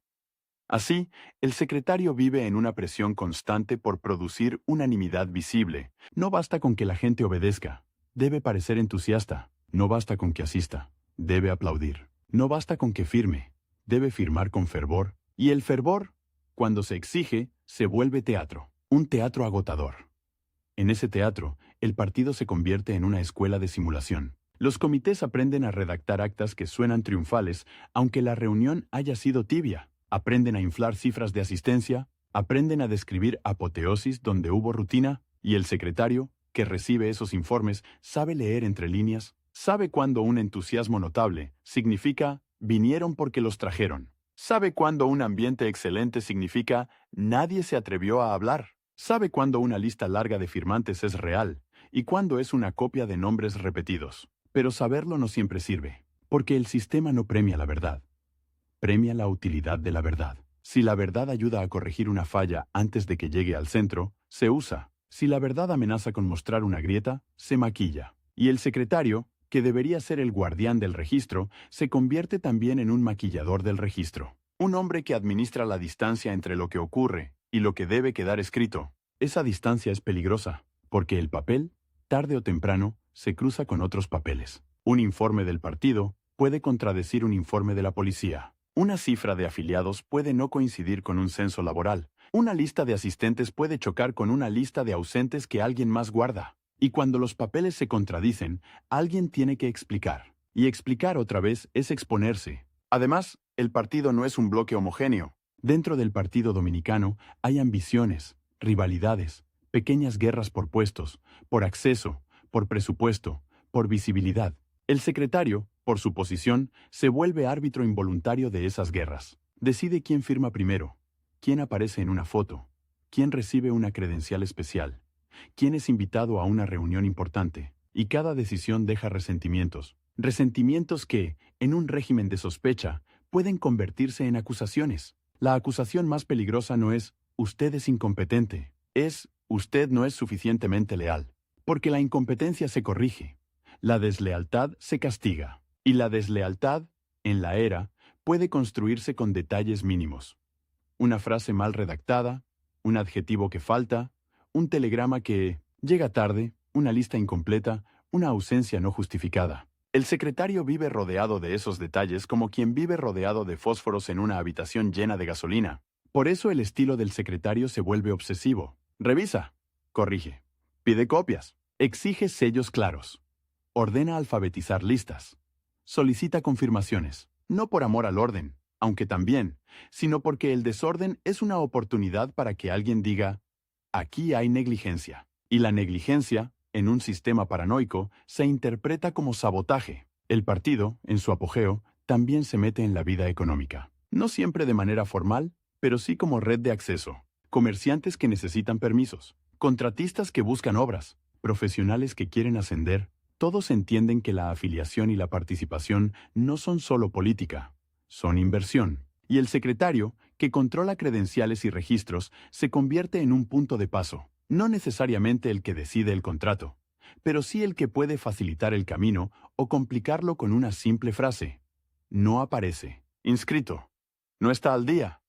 Así, el secretario vive en una presión constante por producir unanimidad visible. No basta con que la gente obedezca. Debe parecer entusiasta. No basta con que asista. Debe aplaudir. No basta con que firme. Debe firmar con fervor. Y el fervor, cuando se exige, se vuelve teatro. Un teatro agotador. En ese teatro, el partido se convierte en una escuela de simulación. Los comités aprenden a redactar actas que suenan triunfales, aunque la reunión haya sido tibia. Aprenden a inflar cifras de asistencia, aprenden a describir apoteosis donde hubo rutina, y el secretario, que recibe esos informes, sabe leer entre líneas, sabe cuándo un entusiasmo notable significa vinieron porque los trajeron. Sabe cuándo un ambiente excelente significa nadie se atrevió a hablar. Sabe cuándo una lista larga de firmantes es real y cuándo es una copia de nombres repetidos. Pero saberlo no siempre sirve, porque el sistema no premia la verdad. Premia la utilidad de la verdad. Si la verdad ayuda a corregir una falla antes de que llegue al centro, se usa. Si la verdad amenaza con mostrar una grieta, se maquilla. Y el secretario, que debería ser el guardián del registro, se convierte también en un maquillador del registro. Un hombre que administra la distancia entre lo que ocurre y lo que debe quedar escrito. Esa distancia es peligrosa, porque el papel, tarde o temprano, se cruza con otros papeles. Un informe del partido puede contradecir un informe de la policía. Una cifra de afiliados puede no coincidir con un censo laboral. Una lista de asistentes puede chocar con una lista de ausentes que alguien más guarda. Y cuando los papeles se contradicen, alguien tiene que explicar. Y explicar otra vez es exponerse. Además, el partido no es un bloque homogéneo. Dentro del Partido Dominicano hay ambiciones, rivalidades, pequeñas guerras por puestos, por acceso, por presupuesto, por visibilidad. El secretario, por su posición, se vuelve árbitro involuntario de esas guerras. Decide quién firma primero, quién aparece en una foto, quién recibe una credencial especial, quién es invitado a una reunión importante, y cada decisión deja resentimientos. Resentimientos que, en un régimen de sospecha, pueden convertirse en acusaciones. La acusación más peligrosa no es «usted es incompetente», es «usted no es suficientemente leal». Porque la incompetencia se corrige, la deslealtad se castiga, y la deslealtad, en la era, puede construirse con detalles mínimos. Una frase mal redactada, un adjetivo que falta, un telegrama que llega tarde, una lista incompleta, una ausencia no justificada. El secretario vive rodeado de esos detalles como quien vive rodeado de fósforos en una habitación llena de gasolina. Por eso el estilo del secretario se vuelve obsesivo. Revisa, corrige, pide copias, Exige sellos claros. Ordena alfabetizar listas. Solicita confirmaciones, no por amor al orden, aunque también, sino porque el desorden es una oportunidad para que alguien diga, aquí hay negligencia. Y la negligencia, en un sistema paranoico, se interpreta como sabotaje. El partido, en su apogeo, también se mete en la vida económica. No siempre de manera formal, pero sí como red de acceso. Comerciantes que necesitan permisos, contratistas que buscan obras, profesionales que quieren ascender. Todos entienden que la afiliación y la participación no son solo política, son inversión. Y el secretario, que controla credenciales y registros, se convierte en un punto de paso. No necesariamente el que decide el contrato, pero sí el que puede facilitar el camino o complicarlo con una simple frase. No aparece. Inscrito. No está al día.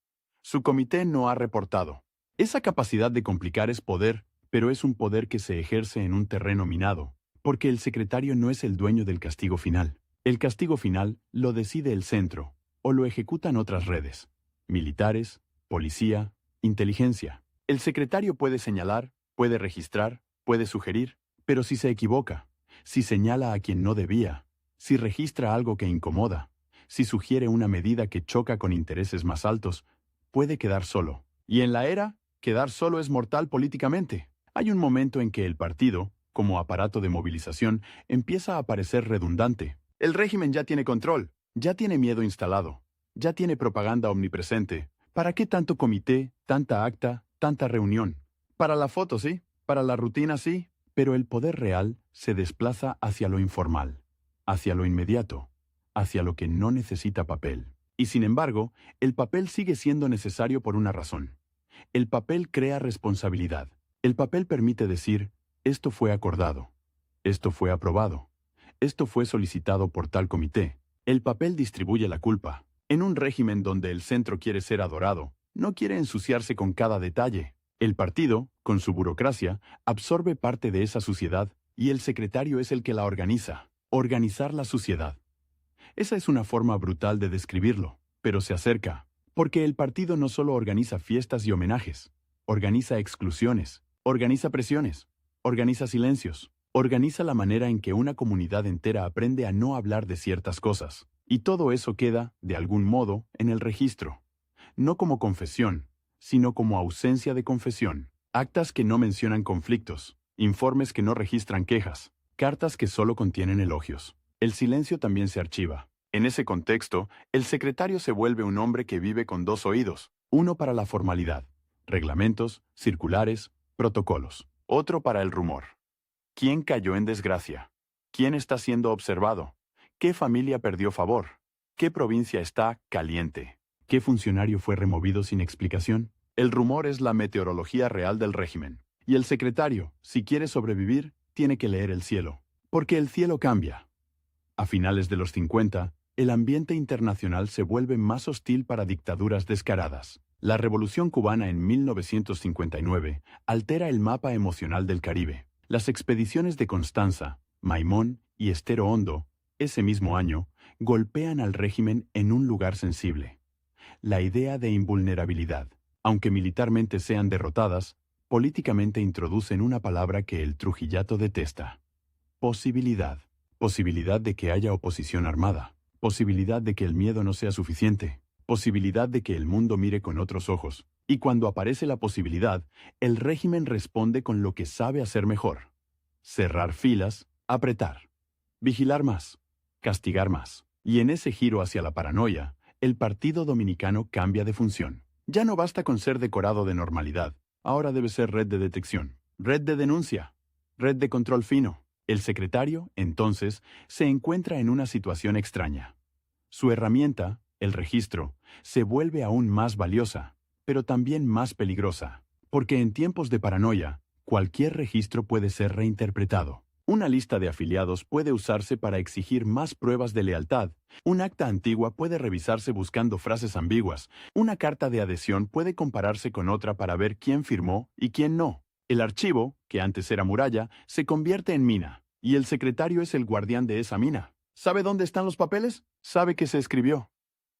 Su comité no ha reportado. Esa capacidad de complicar es poder, pero es un poder que se ejerce en un terreno minado, porque el secretario no es el dueño del castigo final. El castigo final lo decide el centro, o lo ejecutan otras redes. Militares, policía, inteligencia. El secretario puede señalar, puede registrar, puede sugerir, pero si se equivoca, si señala a quien no debía, si registra algo que incomoda, si sugiere una medida que choca con intereses más altos, puede quedar solo. Y en la era, quedar solo es mortal políticamente. Hay un momento en que el partido, como aparato de movilización, empieza a parecer redundante. El régimen ya tiene control, ya tiene miedo instalado, ya tiene propaganda omnipresente. ¿Para qué tanto comité, tanta acta, tanta reunión? Para la foto, sí, para la rutina, sí, pero el poder real se desplaza hacia lo informal, hacia lo inmediato, hacia lo que no necesita papel. Y sin embargo, el papel sigue siendo necesario por una razón. El papel crea responsabilidad. El papel permite decir, esto fue acordado, esto fue aprobado, esto fue solicitado por tal comité. El papel distribuye la culpa. En un régimen donde el centro quiere ser adorado, no quiere ensuciarse con cada detalle. El partido, con su burocracia, absorbe parte de esa suciedad y el secretario es el que la organiza. Organizar la suciedad. Esa es una forma brutal de describirlo, pero se acerca, porque el partido no solo organiza fiestas y homenajes, organiza exclusiones, organiza presiones, organiza silencios, organiza la manera en que una comunidad entera aprende a no hablar de ciertas cosas. Y todo eso queda, de algún modo, en el registro. No como confesión, sino como ausencia de confesión. Actas que no mencionan conflictos, informes que no registran quejas, cartas que solo contienen elogios. El silencio también se archiva. En ese contexto, el secretario se vuelve un hombre que vive con dos oídos, uno para la formalidad, reglamentos, circulares, protocolos, otro para el rumor. ¿Quién cayó en desgracia? ¿Quién está siendo observado? ¿Qué familia perdió favor? ¿Qué provincia está caliente? ¿Qué funcionario fue removido sin explicación? El rumor es la meteorología real del régimen. Y el secretario, si quiere sobrevivir, tiene que leer el cielo. Porque el cielo cambia. A finales de los 50, el ambiente internacional se vuelve más hostil para dictaduras descaradas. La Revolución cubana en 1959 altera el mapa emocional del Caribe. Las expediciones de Constanza, Maimón y Estero Hondo, ese mismo año, golpean al régimen en un lugar sensible. La idea de invulnerabilidad, aunque militarmente sean derrotadas, políticamente introducen una palabra que el trujillato detesta. Posibilidad. Posibilidad de que haya oposición armada. Posibilidad de que el miedo no sea suficiente. Posibilidad de que el mundo mire con otros ojos. Y cuando aparece la posibilidad, el régimen responde con lo que sabe hacer mejor. Cerrar filas, apretar. Vigilar más. Castigar más. Y en ese giro hacia la paranoia, el Partido Dominicano cambia de función. Ya no basta con ser decorado de normalidad. Ahora debe ser red de detección, red de denuncia, red de control fino. El secretario, entonces, se encuentra en una situación extraña. Su herramienta, el registro, se vuelve aún más valiosa, pero también más peligrosa, porque en tiempos de paranoia, cualquier registro puede ser reinterpretado. Una lista de afiliados puede usarse para exigir más pruebas de lealtad. Un acta antigua puede revisarse buscando frases ambiguas. Una carta de adhesión puede compararse con otra para ver quién firmó y quién no. El archivo, que antes era muralla, se convierte en mina, y el secretario es el guardián de esa mina. ¿Sabe dónde están los papeles? Sabe que se escribió.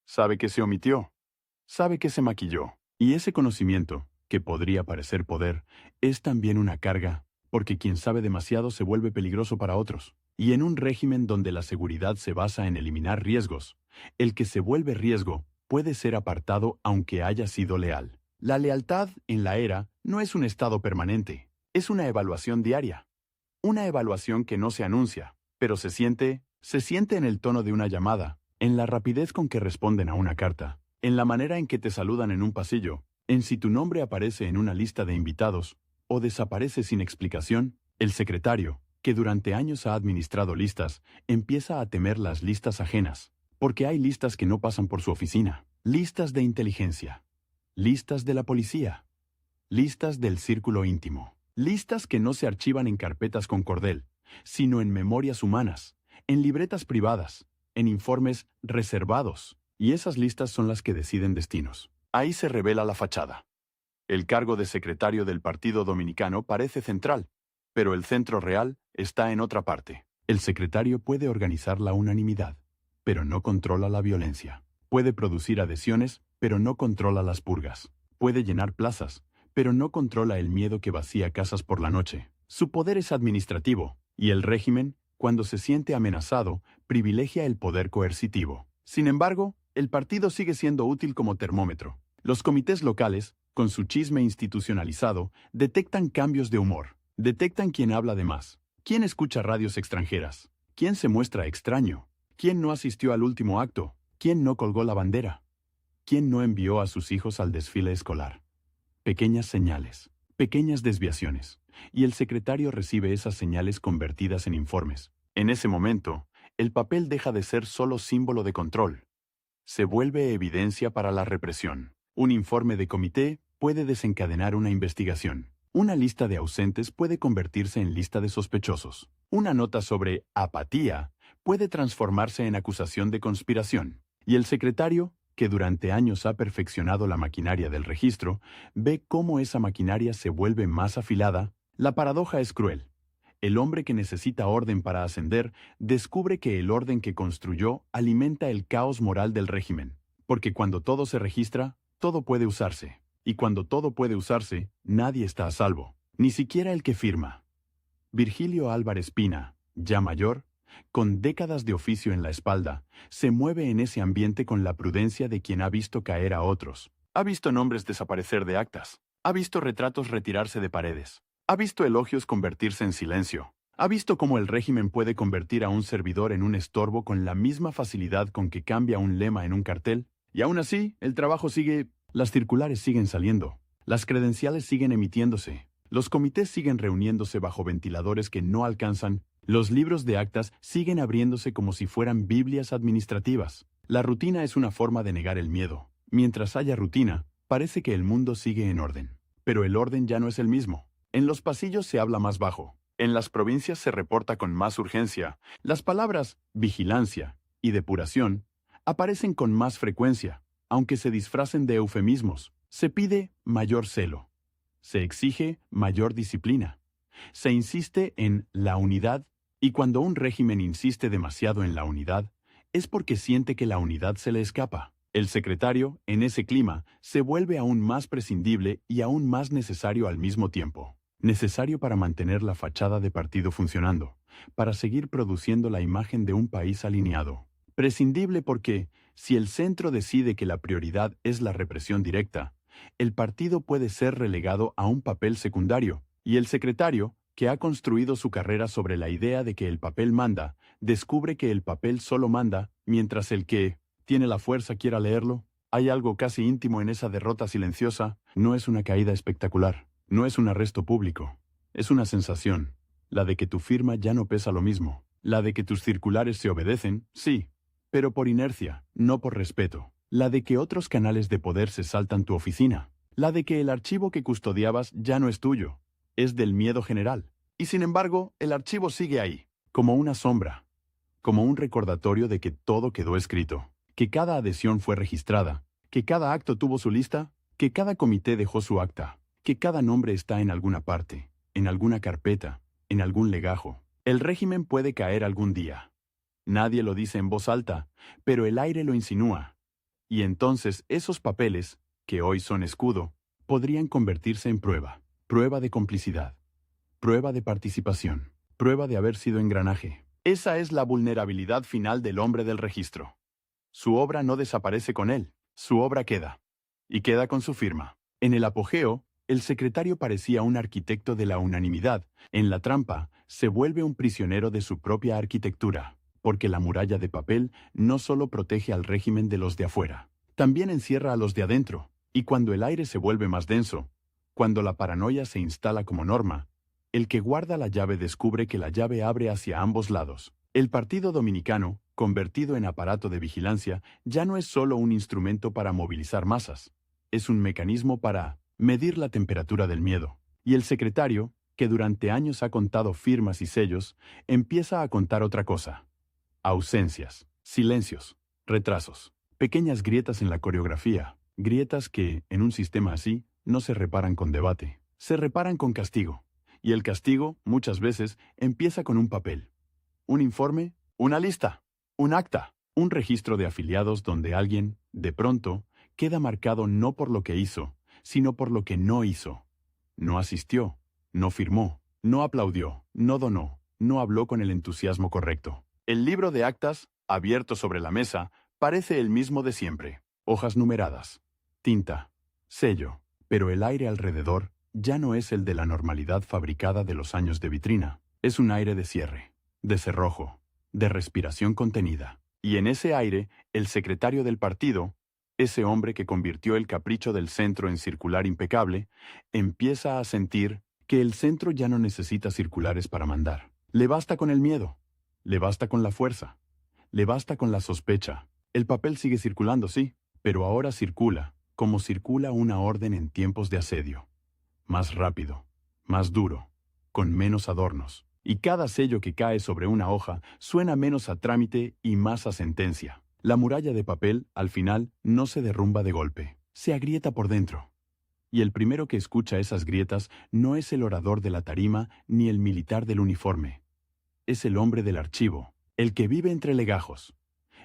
Sabe que se omitió. Sabe que se maquilló. Y ese conocimiento, que podría parecer poder, es también una carga, porque quien sabe demasiado se vuelve peligroso para otros. Y en un régimen donde la seguridad se basa en eliminar riesgos, el que se vuelve riesgo puede ser apartado aunque haya sido leal. La lealtad en la era no es un estado permanente, es una evaluación diaria. Una evaluación que no se anuncia, pero se siente en el tono de una llamada, en la rapidez con que responden a una carta, en la manera en que te saludan en un pasillo, en si tu nombre aparece en una lista de invitados o desaparece sin explicación. El secretario, que durante años ha administrado listas, empieza a temer las listas ajenas, porque hay listas que no pasan por su oficina, listas de inteligencia, listas de la policía, listas del círculo íntimo, listas que no se archivan en carpetas con cordel, sino en memorias humanas, en libretas privadas, en informes reservados, y esas listas son las que deciden destinos. Ahí se revela la fachada. El cargo de secretario del Partido Dominicano parece central, pero el centro real está en otra parte. El secretario puede organizar la unanimidad, pero no controla la violencia. Puede producir adhesiones, pero no controla las purgas. Puede llenar plazas, pero no controla el miedo que vacía casas por la noche. Su poder es administrativo, y el régimen, cuando se siente amenazado, privilegia el poder coercitivo. Sin embargo, el partido sigue siendo útil como termómetro. Los comités locales, con su chisme institucionalizado, detectan cambios de humor. Detectan quién habla de más, quién escucha radios extranjeras, quién se muestra extraño, quién no asistió al último acto, quién no colgó la bandera, quién no envió a sus hijos al desfile escolar. Pequeñas señales, pequeñas desviaciones, y el secretario recibe esas señales convertidas en informes. En ese momento, el papel deja de ser solo símbolo de control. Se vuelve evidencia para la represión. Un informe de comité puede desencadenar una investigación. Una lista de ausentes puede convertirse en lista de sospechosos. Una nota sobre apatía puede transformarse en acusación de conspiración. Y el secretario, que durante años ha perfeccionado la maquinaria del registro, ve cómo esa maquinaria se vuelve más afilada. La paradoja es cruel. El hombre que necesita orden para ascender descubre que el orden que construyó alimenta el caos moral del régimen. Porque cuando todo se registra, todo puede usarse. Y cuando todo puede usarse, nadie está a salvo, ni siquiera el que firma. Virgilio Álvarez Pina, ya mayor, con décadas de oficio en la espalda, se mueve en ese ambiente con la prudencia de quien ha visto caer a otros. Ha visto nombres desaparecer de actas, ha visto retratos retirarse de paredes, ha visto elogios convertirse en silencio, ha visto cómo el régimen puede convertir a un servidor en un estorbo con la misma facilidad con que cambia un lema en un cartel, y aún así, el trabajo sigue. Las circulares siguen saliendo, las credenciales siguen emitiéndose, los comités siguen reuniéndose bajo ventiladores que no alcanzan, los libros de actas siguen abriéndose como si fueran Biblias administrativas. La rutina es una forma de negar el miedo. Mientras haya rutina, parece que el mundo sigue en orden. Pero el orden ya no es el mismo. En los pasillos se habla más bajo, en las provincias se reporta con más urgencia, las palabras vigilancia y depuración aparecen con más frecuencia. Aunque se disfracen de eufemismos, se pide mayor celo, se exige mayor disciplina, se insiste en la unidad, y cuando un régimen insiste demasiado en la unidad, es porque siente que la unidad se le escapa. El secretario, en ese clima, se vuelve aún más prescindible y aún más necesario al mismo tiempo. Necesario para mantener la fachada de partido funcionando, para seguir produciendo la imagen de un país alineado. Prescindible porque, si el centro decide que la prioridad es la represión directa, el partido puede ser relegado a un papel secundario, y el secretario, que ha construido su carrera sobre la idea de que el papel manda, descubre que el papel solo manda, mientras el que tiene la fuerza quiera leerlo. Hay algo casi íntimo en esa derrota silenciosa. No es una caída espectacular, no es un arresto público, es una sensación, la de que tu firma ya no pesa lo mismo, la de que tus circulares se obedecen, sí, pero por inercia, no por respeto. La de que otros canales de poder se saltan tu oficina. La de que el archivo que custodiabas ya no es tuyo. Es del miedo general. Y sin embargo, el archivo sigue ahí, como una sombra, como un recordatorio de que todo quedó escrito, que cada adhesión fue registrada, que cada acto tuvo su lista, que cada comité dejó su acta, que cada nombre está en alguna parte, en alguna carpeta, en algún legajo. El régimen puede caer algún día. Nadie lo dice en voz alta, pero el aire lo insinúa. Y entonces esos papeles, que hoy son escudo, podrían convertirse en prueba de complicidad, Prueba de participación. Prueba de haber sido engranaje. Esa es la vulnerabilidad final del hombre del registro. Su obra no desaparece con él, su obra queda. Y queda con su firma. En el apogeo, el secretario parecía un arquitecto de la unanimidad. En la trampa, se vuelve un prisionero de su propia arquitectura, porque la muralla de papel no solo protege al régimen de los de afuera, también encierra a los de adentro. Y cuando el aire se vuelve más denso, cuando la paranoia se instala como norma, el que guarda la llave descubre que la llave abre hacia ambos lados. El Partido Dominicano, convertido en aparato de vigilancia, ya no es solo un instrumento para movilizar masas. Es un mecanismo para medir la temperatura del miedo. Y el secretario, que durante años ha contado firmas y sellos, empieza a contar otra cosa. Ausencias, silencios, retrasos, pequeñas grietas en la coreografía, grietas que, en un sistema así, no se reparan con debate, se reparan con castigo. Y el castigo, muchas veces, empieza con un papel. Un informe, una lista, un acta, un registro de afiliados donde alguien, de pronto, queda marcado no por lo que hizo, sino por lo que no hizo. No asistió, no firmó, no aplaudió, no donó, no habló con el entusiasmo correcto. El libro de actas, abierto sobre la mesa, parece el mismo de siempre. Hojas numeradas, tinta, sello, pero el aire alrededor ya no es el de la normalidad fabricada de los años de vitrina. Es un aire de cierre, de cerrojo, de respiración contenida. Y en ese aire, el secretario del partido, ese hombre que convirtió el capricho del centro en circular impecable, empieza a sentir que el centro ya no necesita circulares para mandar. Le basta con el miedo, le basta con la fuerza, le basta con la sospecha. El papel sigue circulando, sí, pero ahora circula, como circula una orden en tiempos de asedio. Más rápido, más duro, con menos adornos. Y cada sello que cae sobre una hoja suena menos a trámite y más a sentencia. La muralla de papel, al final, no se derrumba de golpe, se agrieta por dentro. Y el primero que escucha esas grietas no es el orador de la tarima ni el militar del uniforme. Es el hombre del archivo, el que vive entre legajos,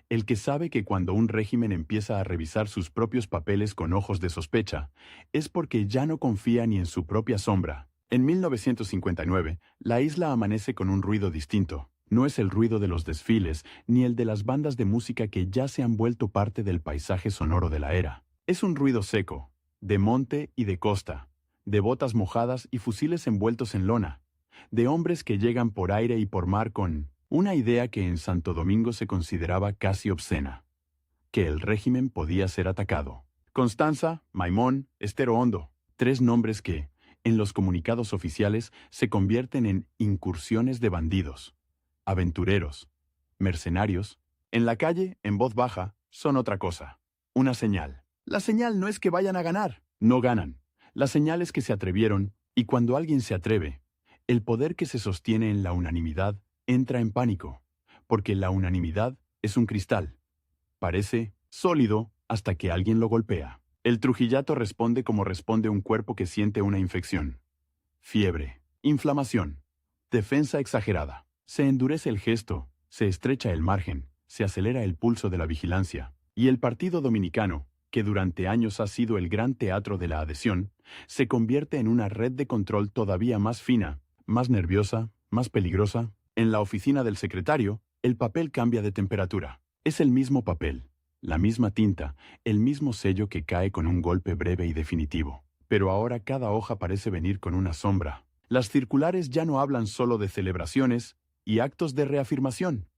el que sabe que cuando un régimen empieza a revisar sus propios papeles con ojos de sospecha, es porque ya no confía ni en su propia sombra. En 1959, la isla amanece con un ruido distinto. No es el ruido de los desfiles, ni el de las bandas de música que ya se han vuelto parte del paisaje sonoro de la era. Es un ruido seco, de monte y de costa, de botas mojadas y fusiles envueltos en lona, de hombres que llegan por aire y por mar con una idea que en Santo Domingo se consideraba casi obscena, que el régimen podía ser atacado. Constanza, Maimón, Estero Hondo, 3 nombres que, en los comunicados oficiales, se convierten en incursiones de bandidos, aventureros, mercenarios. En la calle, en voz baja, son otra cosa. Una señal. La señal no es que vayan a ganar. No ganan. La señal es que se atrevieron, y cuando alguien se atreve, el poder que se sostiene en la unanimidad entra en pánico, porque la unanimidad es un cristal. Parece sólido hasta que alguien lo golpea. El trujillato responde como responde un cuerpo que siente una infección. Fiebre, inflamación, defensa exagerada. Se endurece el gesto, se estrecha el margen, se acelera el pulso de la vigilancia. Y el Partido Dominicano, que durante años ha sido el gran teatro de la adhesión, se convierte en una red de control todavía más fina, más nerviosa, más peligrosa. En la oficina del secretario, el papel cambia de temperatura. Es el mismo papel, la misma tinta, el mismo sello que cae con un golpe breve y definitivo. Pero ahora cada hoja parece venir con una sombra. Las circulares ya no hablan solo de celebraciones y actos de reafirmación.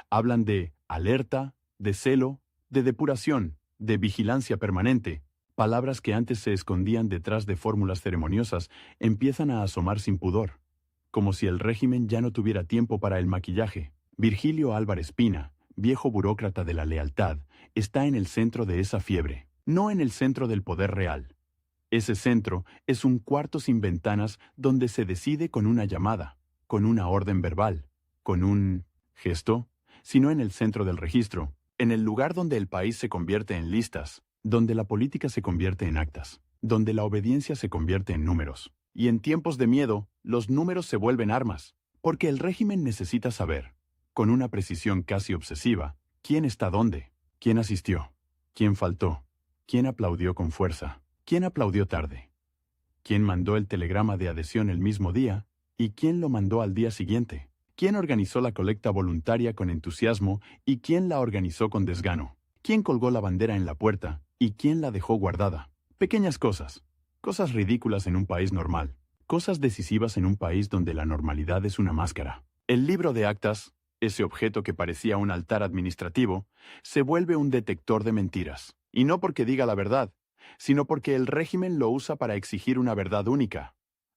Hablan de alerta, de celo, de depuración, de vigilancia permanente. Palabras que antes se escondían detrás de fórmulas ceremoniosas empiezan a asomar sin pudor, como si el régimen ya no tuviera tiempo para el maquillaje. Virgilio Álvarez Pina, viejo burócrata de la lealtad, está en el centro de esa fiebre, no en el centro del poder real. Ese centro es un cuarto sin ventanas donde se decide con una llamada, con una orden verbal, con un gesto, sino en el centro del registro, en el lugar donde el país se convierte en listas, donde la política se convierte en actas, donde la obediencia se convierte en números. Y en tiempos de miedo, los números se vuelven armas, porque el régimen necesita saber, con una precisión casi obsesiva, quién está dónde, quién asistió, quién faltó, quién aplaudió con fuerza, quién aplaudió tarde, quién mandó el telegrama de adhesión el mismo día ¿Y quién lo mandó al día siguiente? ¿Quién organizó la colecta voluntaria con entusiasmo y quién la organizó con desgano? ¿Quién colgó la bandera en la puerta y quién la dejó guardada? Pequeñas cosas. Cosas ridículas en un país normal. Cosas decisivas en un país donde la normalidad es una máscara. El libro de actas, ese objeto que parecía un altar administrativo, se vuelve un detector de mentiras. Y no porque diga la verdad, sino porque el régimen lo usa para exigir una verdad única.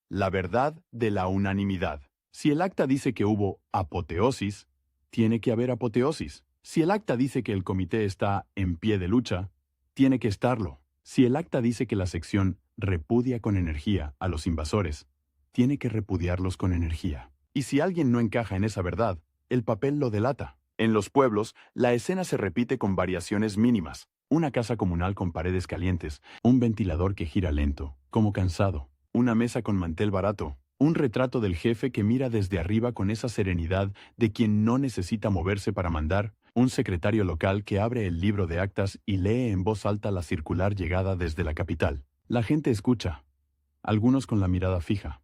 La verdad de la unanimidad. Si el acta dice que hubo apoteosis, tiene que haber apoteosis. Si el acta dice que el comité está en pie de lucha, tiene que estarlo. Si el acta dice que la sección repudia con energía a los invasores, tiene que repudiarlos con energía. Y si alguien no encaja en esa verdad, el papel lo delata. En los pueblos, la escena se repite con variaciones mínimas. Una casa comunal con paredes calientes, un ventilador que gira lento, como cansado, una mesa con mantel barato, un retrato del jefe que mira desde arriba con esa serenidad de quien no necesita moverse para mandar, un secretario local que abre el libro de actas y lee en voz alta la circular llegada desde la capital. La gente escucha, algunos con la mirada fija,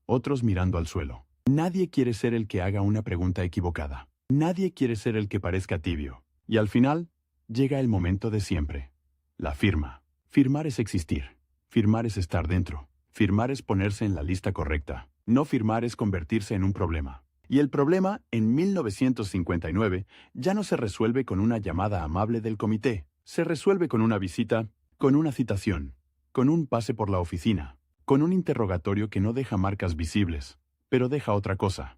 otros mirando al suelo. Nadie quiere ser el que haga una pregunta equivocada. Nadie quiere ser el que parezca tibio. Y al final, llega el momento de siempre. La firma. Firmar es existir. Firmar es estar dentro. Firmar es ponerse en la lista correcta. No firmar es convertirse en un problema. Y el problema, en 1959, ya no se resuelve con una llamada amable del comité. Se resuelve con una visita, con una citación, con un pase por la oficina, con un interrogatorio que no deja marcas visibles, pero deja otra cosa.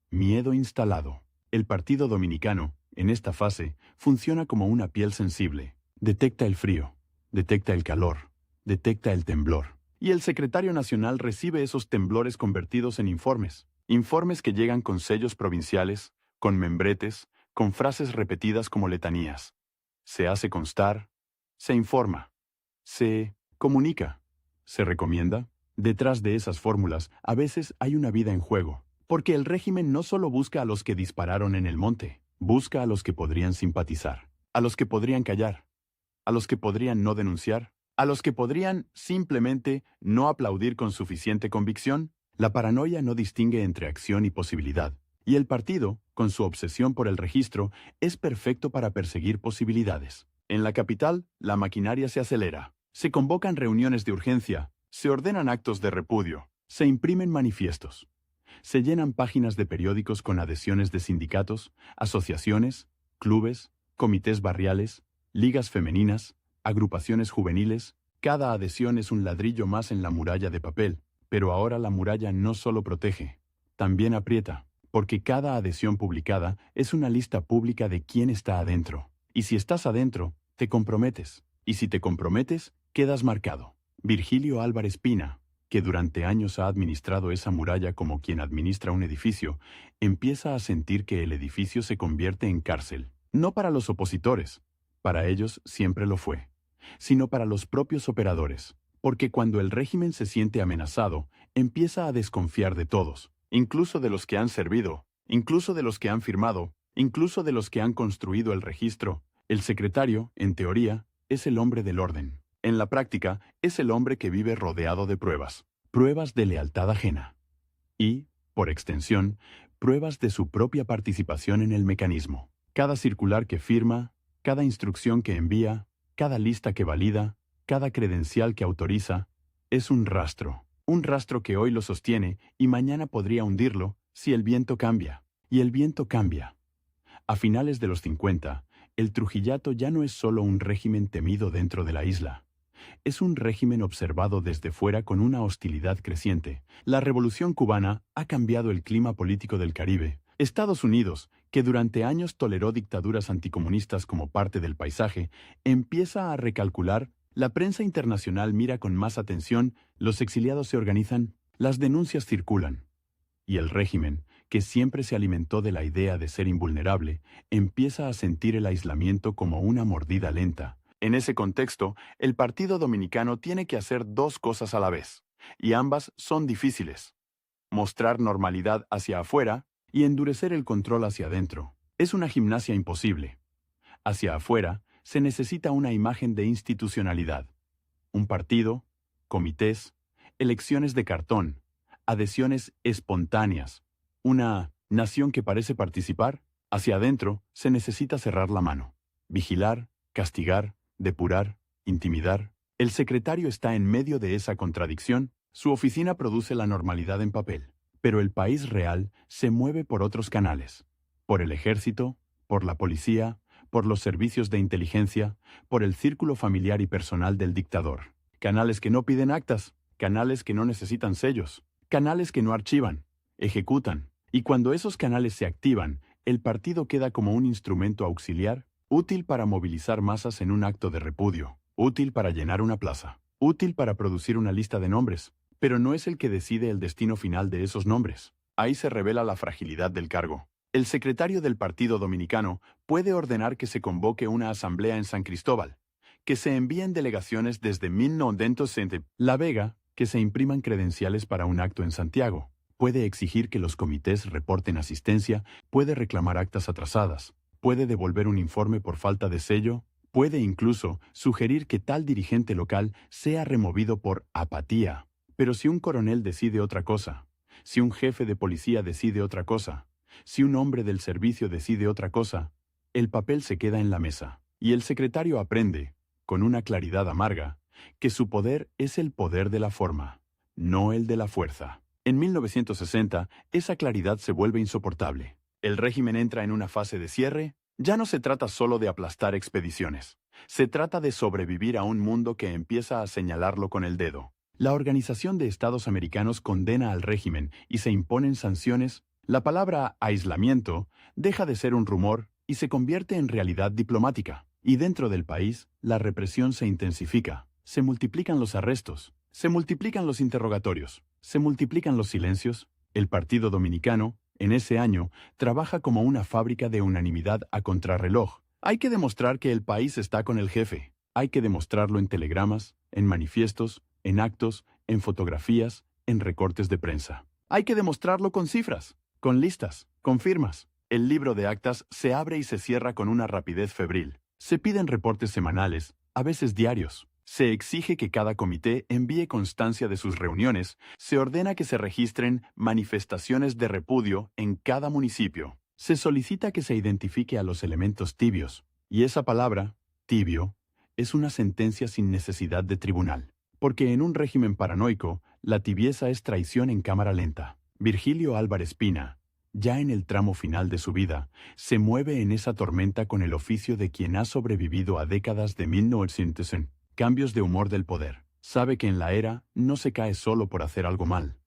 Miedo instalado. El Partido Dominicano, en esta fase, funciona como una piel sensible. Detecta el frío, detecta el calor, detecta el temblor. Y el secretario nacional recibe esos temblores convertidos en informes. Informes que llegan con sellos provinciales, con membretes, con frases repetidas como letanías. Se hace constar, se informa, se comunica, se recomienda. Detrás de esas fórmulas, a veces hay una vida en juego. Porque el régimen no solo busca a los que dispararon en el monte, busca a los que podrían simpatizar, a los que podrían callar, a los que podrían no denunciar, a los que podrían simplemente no aplaudir con suficiente convicción. La paranoia no distingue entre acción y posibilidad, y el partido, con su obsesión por el registro, es perfecto para perseguir posibilidades. En la capital, la maquinaria se acelera, se convocan reuniones de urgencia, se ordenan actos de repudio, se imprimen manifiestos. Se llenan páginas de periódicos con adhesiones de sindicatos, asociaciones, clubes, comités barriales, ligas femeninas, agrupaciones juveniles. Cada adhesión es un ladrillo más en la muralla de papel, pero ahora la muralla no solo protege, también aprieta, porque cada adhesión publicada es una lista pública de quién está adentro. Y si estás adentro, te comprometes. Y si te comprometes, quedas marcado. Virgilio Álvarez Pina, que durante años ha administrado esa muralla como quien administra un edificio, empieza a sentir que el edificio se convierte en cárcel. No para los opositores, para ellos siempre lo fue, sino para los propios operadores, porque cuando el régimen se siente amenazado, empieza a desconfiar de todos, incluso de los que han servido, incluso de los que han firmado, incluso de los que han construido el registro. El secretario, en teoría, es el hombre del orden. En la práctica, es el hombre que vive rodeado de pruebas, pruebas de lealtad ajena. Y, por extensión, pruebas de su propia participación en el mecanismo. Cada circular que firma, cada instrucción que envía, cada lista que valida, cada credencial que autoriza, es un rastro que hoy lo sostiene y mañana podría hundirlo si el viento cambia. Y el viento cambia. A finales de los 50, el Trujillato ya no es solo un régimen temido dentro de la isla. Es un régimen observado desde fuera con una hostilidad creciente. La Revolución cubana ha cambiado el clima político del Caribe. Estados Unidos, que durante años toleró dictaduras anticomunistas como parte del paisaje, empieza a recalcular. La prensa internacional mira con más atención, los exiliados se organizan, las denuncias circulan. Y el régimen, que siempre se alimentó de la idea de ser invulnerable, empieza a sentir el aislamiento como una mordida lenta. En ese contexto, el Partido Dominicano tiene que hacer dos cosas a la vez, y ambas son difíciles. Mostrar normalidad hacia afuera y endurecer el control hacia adentro. Es una gimnasia imposible. Hacia afuera, se necesita una imagen de institucionalidad. Un partido, comités, elecciones de cartón, adhesiones espontáneas. Una nación que parece participar, hacia adentro, se necesita cerrar la mano. Vigilar, castigar, depurar, intimidar. El secretario está en medio de esa contradicción. Su oficina produce la normalidad en papel, pero el país real se mueve por otros canales. Por el ejército, por la policía, por los servicios de inteligencia, por el círculo familiar y personal del dictador. Canales que no piden actas, canales que no necesitan sellos, canales que no archivan, ejecutan. Y cuando esos canales se activan, el partido queda como un instrumento auxiliar, útil para movilizar masas en un acto de repudio, útil para llenar una plaza, útil para producir una lista de nombres, pero no es el que decide el destino final de esos nombres. Ahí se revela la fragilidad del cargo. El secretario del Partido Dominicano puede ordenar que se convoque una asamblea en San Cristóbal, que se envíen delegaciones desde 1960 La Vega, que se impriman credenciales para un acto en Santiago. Puede exigir que los comités reporten asistencia, puede reclamar actas atrasadas, puede devolver un informe por falta de sello, puede incluso sugerir que tal dirigente local sea removido por apatía. Pero si un coronel decide otra cosa, si un jefe de policía decide otra cosa, si un hombre del servicio decide otra cosa, el papel se queda en la mesa, y el secretario aprende, con una claridad amarga, que su poder es el poder de la forma, no el de la fuerza. En 1960, esa claridad se vuelve insoportable. El régimen entra en una fase de cierre. Ya no se trata solo de aplastar expediciones. Se trata de sobrevivir a un mundo que empieza a señalarlo con el dedo. La Organización de Estados Americanos condena al régimen y se imponen sanciones. La palabra aislamiento deja de ser un rumor y se convierte en realidad diplomática. Y dentro del país, la represión se intensifica. Se multiplican los arrestos, se multiplican los interrogatorios, se multiplican los silencios. El Partido Dominicano, en ese año, trabaja como una fábrica de unanimidad a contrarreloj. Hay que demostrar que el país está con el jefe. Hay que demostrarlo en telegramas, en manifiestos, en actos, en fotografías, en recortes de prensa. Hay que demostrarlo con cifras, con listas, con firmas. El libro de actas se abre y se cierra con una rapidez febril. Se piden reportes semanales, a veces diarios. Se exige que cada comité envíe constancia de sus reuniones. Se ordena que se registren manifestaciones de repudio en cada municipio. Se solicita que se identifique a los elementos tibios. Y esa palabra, tibio, es una sentencia sin necesidad de tribunal. Porque en un régimen paranoico, la tibieza es traición en cámara lenta. Virgilio Álvarez Pina, ya en el tramo final de su vida, se mueve en esa tormenta con el oficio de quien ha sobrevivido a décadas de 1900 cambios de humor del poder. Sabe que en la era no se cae solo por hacer algo mal.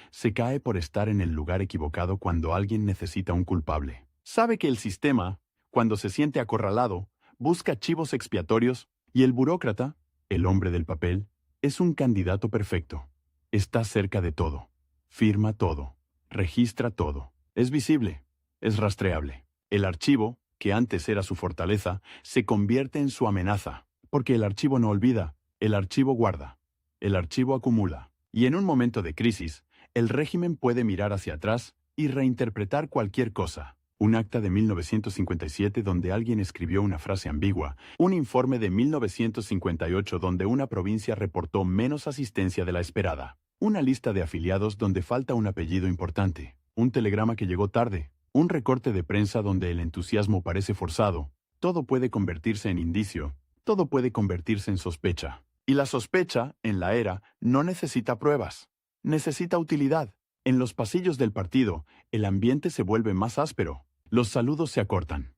Se cae por estar en el lugar equivocado cuando alguien necesita un culpable. Sabe que el sistema, cuando se siente acorralado, busca chivos expiatorios y el burócrata, el hombre del papel, es un candidato perfecto. Está cerca de todo. Firma todo. Registra todo. Es visible. Es rastreable. El archivo, que antes era su fortaleza, se convierte en su amenaza. Porque el archivo no olvida, el archivo guarda, el archivo acumula. Y en un momento de crisis, el régimen puede mirar hacia atrás y reinterpretar cualquier cosa. Un acta de 1957 donde alguien escribió una frase ambigua, un informe de 1958 donde una provincia reportó menos asistencia de la esperada, una lista de afiliados donde falta un apellido importante, un telegrama que llegó tarde, un recorte de prensa donde el entusiasmo parece forzado. Todo puede convertirse en indicio. Todo puede convertirse en sospecha. Y la sospecha, en la era, no necesita pruebas. Necesita utilidad. En los pasillos del partido, el ambiente se vuelve más áspero. Los saludos se acortan.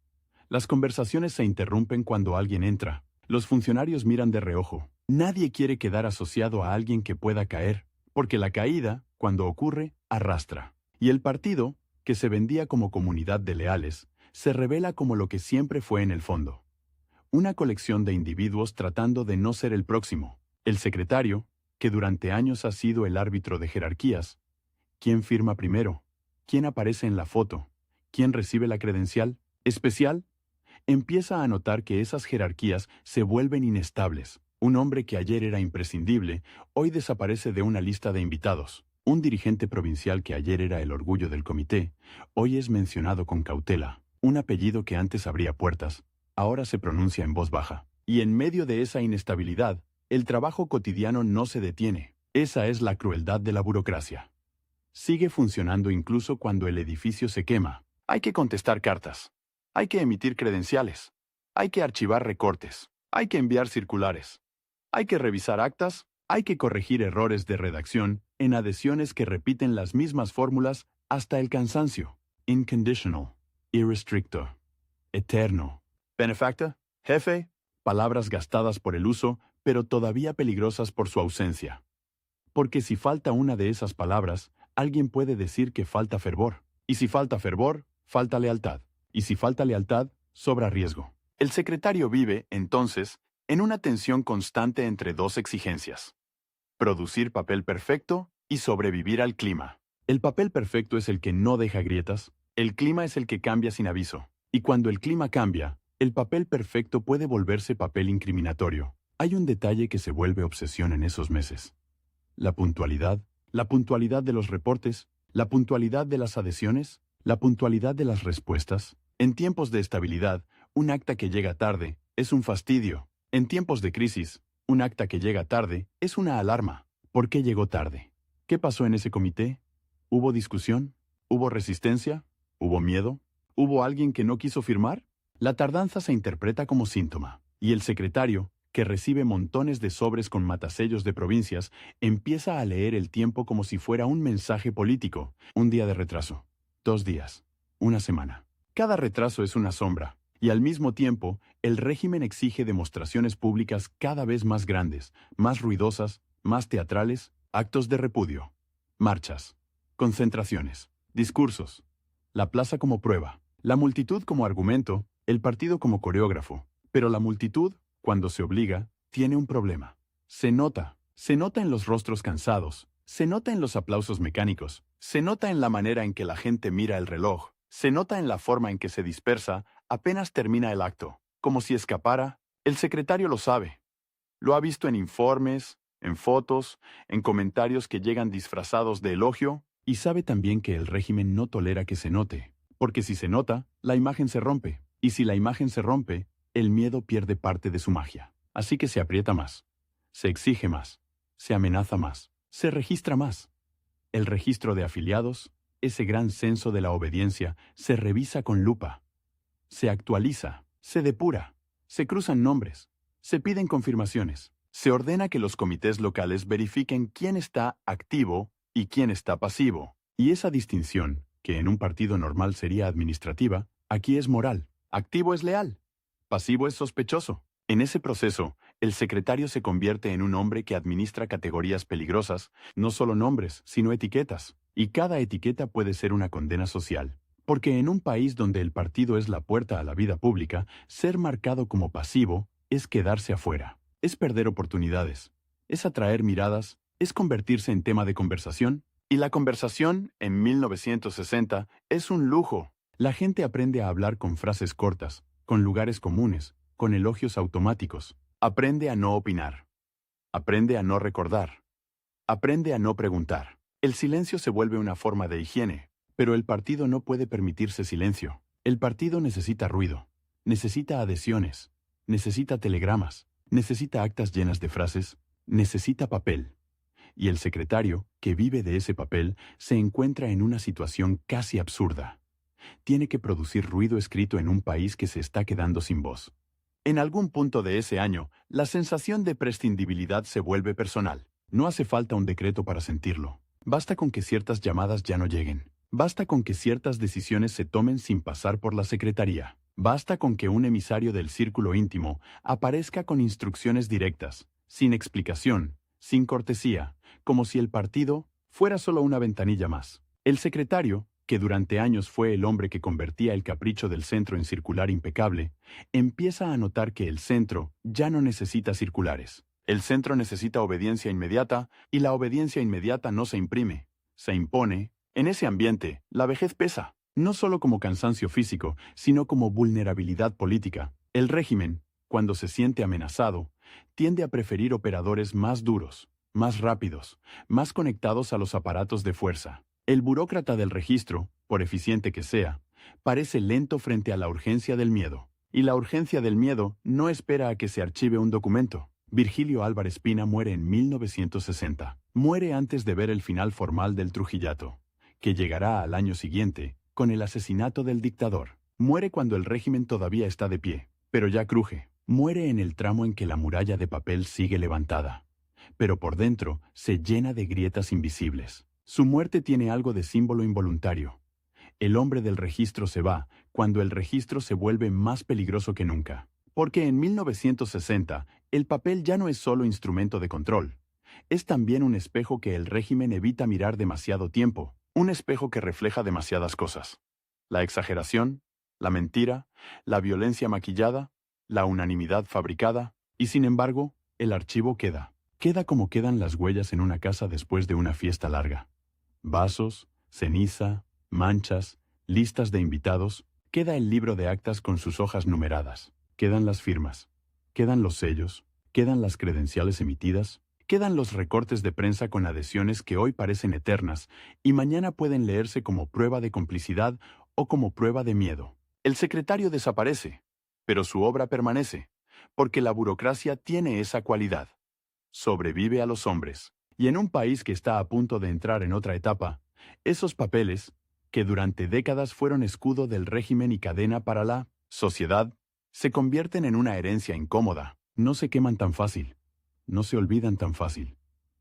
Las conversaciones se interrumpen cuando alguien entra. Los funcionarios miran de reojo. Nadie quiere quedar asociado a alguien que pueda caer, porque la caída, cuando ocurre, arrastra. Y el partido, que se vendía como comunidad de leales, se revela como lo que siempre fue en el fondo. Una colección de individuos tratando de no ser el próximo. El secretario, que durante años ha sido el árbitro de jerarquías. ¿Quién firma primero? ¿Quién aparece en la foto? ¿Quién recibe la credencial especial? Empieza a notar que esas jerarquías se vuelven inestables. Un hombre que ayer era imprescindible, hoy desaparece de una lista de invitados. Un dirigente provincial que ayer era el orgullo del comité, hoy es mencionado con cautela. Un apellido que antes abría puertas, ahora se pronuncia en voz baja. Y en medio de esa inestabilidad, el trabajo cotidiano no se detiene. Esa es la crueldad de la burocracia. Sigue funcionando incluso cuando el edificio se quema. Hay que contestar cartas. Hay que emitir credenciales. Hay que archivar recortes. Hay que enviar circulares. Hay que revisar actas. Hay que corregir errores de redacción en adhesiones que repiten las mismas fórmulas hasta el cansancio. Inconditional, irrestricto, eterno. Benefactor, jefe, palabras gastadas por el uso, pero todavía peligrosas por su ausencia. Porque si falta una de esas palabras, alguien puede decir que falta fervor. Y si falta fervor, falta lealtad. Y si falta lealtad, sobra riesgo. El secretario vive, entonces, en una tensión constante entre dos exigencias: producir papel perfecto y sobrevivir al clima. El papel perfecto es el que no deja grietas, el clima es el que cambia sin aviso. Y cuando el clima cambia, el papel perfecto puede volverse papel incriminatorio. Hay un detalle que se vuelve obsesión en esos meses: la puntualidad de los reportes, la puntualidad de las adhesiones, la puntualidad de las respuestas. En tiempos de estabilidad, un acta que llega tarde es un fastidio. En tiempos de crisis, un acta que llega tarde es una alarma. ¿Por qué llegó tarde? ¿Qué pasó en ese comité? ¿Hubo discusión? ¿Hubo resistencia? ¿Hubo miedo? ¿Hubo alguien que no quiso firmar? La tardanza se interpreta como síntoma, y el secretario, que recibe montones de sobres con matasellos de provincias, empieza a leer el tiempo como si fuera un mensaje político. Un día de retraso, 2 días, una semana. Cada retraso es una sombra, y al mismo tiempo, el régimen exige demostraciones públicas cada vez más grandes, más ruidosas, más teatrales, actos de repudio, marchas, concentraciones, discursos, la plaza como prueba, la multitud como argumento, el partido como coreógrafo. Pero la multitud, cuando se obliga, tiene un problema. Se nota en los rostros cansados, se nota en los aplausos mecánicos, se nota en la manera en que la gente mira el reloj, se nota en la forma en que se dispersa apenas termina el acto, como si escapara. El secretario lo sabe. Lo ha visto en informes, en fotos, en comentarios que llegan disfrazados de elogio, y sabe también que el régimen no tolera que se note, porque si se nota, la imagen se rompe, y si la imagen se rompe, el miedo pierde parte de su magia. Así que se aprieta más, se exige más, se amenaza más, se registra más. El registro de afiliados, ese gran censo de la obediencia, se revisa con lupa, se actualiza, se depura, se cruzan nombres, se piden confirmaciones, se ordena que los comités locales verifiquen quién está activo y quién está pasivo. Y esa distinción, que en un partido normal sería administrativa, aquí es moral. Activo es leal, pasivo es sospechoso. En ese proceso, el secretario se convierte en un hombre que administra categorías peligrosas, no solo nombres, sino etiquetas. Y cada etiqueta puede ser una condena social. Porque en un país donde el partido es la puerta a la vida pública, ser marcado como pasivo es quedarse afuera, es perder oportunidades, es atraer miradas, es convertirse en tema de conversación. Y la conversación, en 1960, es un lujo. La gente aprende a hablar con frases cortas, con lugares comunes, con elogios automáticos. Aprende a no opinar. Aprende a no recordar. Aprende a no preguntar. El silencio se vuelve una forma de higiene, pero el partido no puede permitirse silencio. El partido necesita ruido, necesita adhesiones, necesita telegramas, necesita actas llenas de frases, necesita papel. Y el secretario, que vive de ese papel, se encuentra en una situación casi absurda. Tiene que producir ruido escrito en un país que se está quedando sin voz. En algún punto de ese año, la sensación de prescindibilidad se vuelve personal. No hace falta un decreto para sentirlo. Basta con que ciertas llamadas ya no lleguen. Basta con que ciertas decisiones se tomen sin pasar por la secretaría. Basta con que un emisario del círculo íntimo aparezca con instrucciones directas, sin explicación, sin cortesía, como si el partido fuera solo una ventanilla más. El secretario, que durante años fue el hombre que convertía el capricho del centro en circular impecable, empieza a notar que el centro ya no necesita circulares. El centro necesita obediencia inmediata, y la obediencia inmediata no se imprime, se impone. En ese ambiente, la vejez pesa, no solo como cansancio físico, sino como vulnerabilidad política. El régimen, cuando se siente amenazado, tiende a preferir operadores más duros, más rápidos, más conectados a los aparatos de fuerza. El burócrata del registro, por eficiente que sea, parece lento frente a la urgencia del miedo. Y la urgencia del miedo no espera a que se archive un documento. Virgilio Álvarez Pina muere en 1960. Muere antes de ver el final formal del Trujillato. que llegará al año siguiente, con el asesinato del dictador. Muere cuando el régimen todavía está de pie, pero ya cruje. Muere en el tramo en que la muralla de papel sigue levantada, pero por dentro se llena de grietas invisibles. Su muerte tiene algo de símbolo involuntario. El hombre del registro se va cuando el registro se vuelve más peligroso que nunca. Porque en 1960, el papel ya no es solo instrumento de control. Es también un espejo que el régimen evita mirar demasiado tiempo. Un espejo que refleja demasiadas cosas. La exageración, la mentira, la violencia maquillada, la unanimidad fabricada. Y sin embargo, el archivo queda. Queda como quedan las huellas en una casa después de una fiesta larga. Vasos, ceniza, manchas, listas de invitados. Queda el libro de actas con sus hojas numeradas. Quedan las firmas. Quedan los sellos. Quedan las credenciales emitidas. Quedan los recortes de prensa con adhesiones que hoy parecen eternas y mañana pueden leerse como prueba de complicidad o como prueba de miedo. El secretario desaparece, pero su obra permanece, porque la burocracia tiene esa cualidad. Sobrevive a los hombres. Y en un país que está a punto de entrar en otra etapa, esos papeles, que durante décadas fueron escudo del régimen y cadena para la sociedad, se convierten en una herencia incómoda. No se queman tan fácil. No se olvidan tan fácil.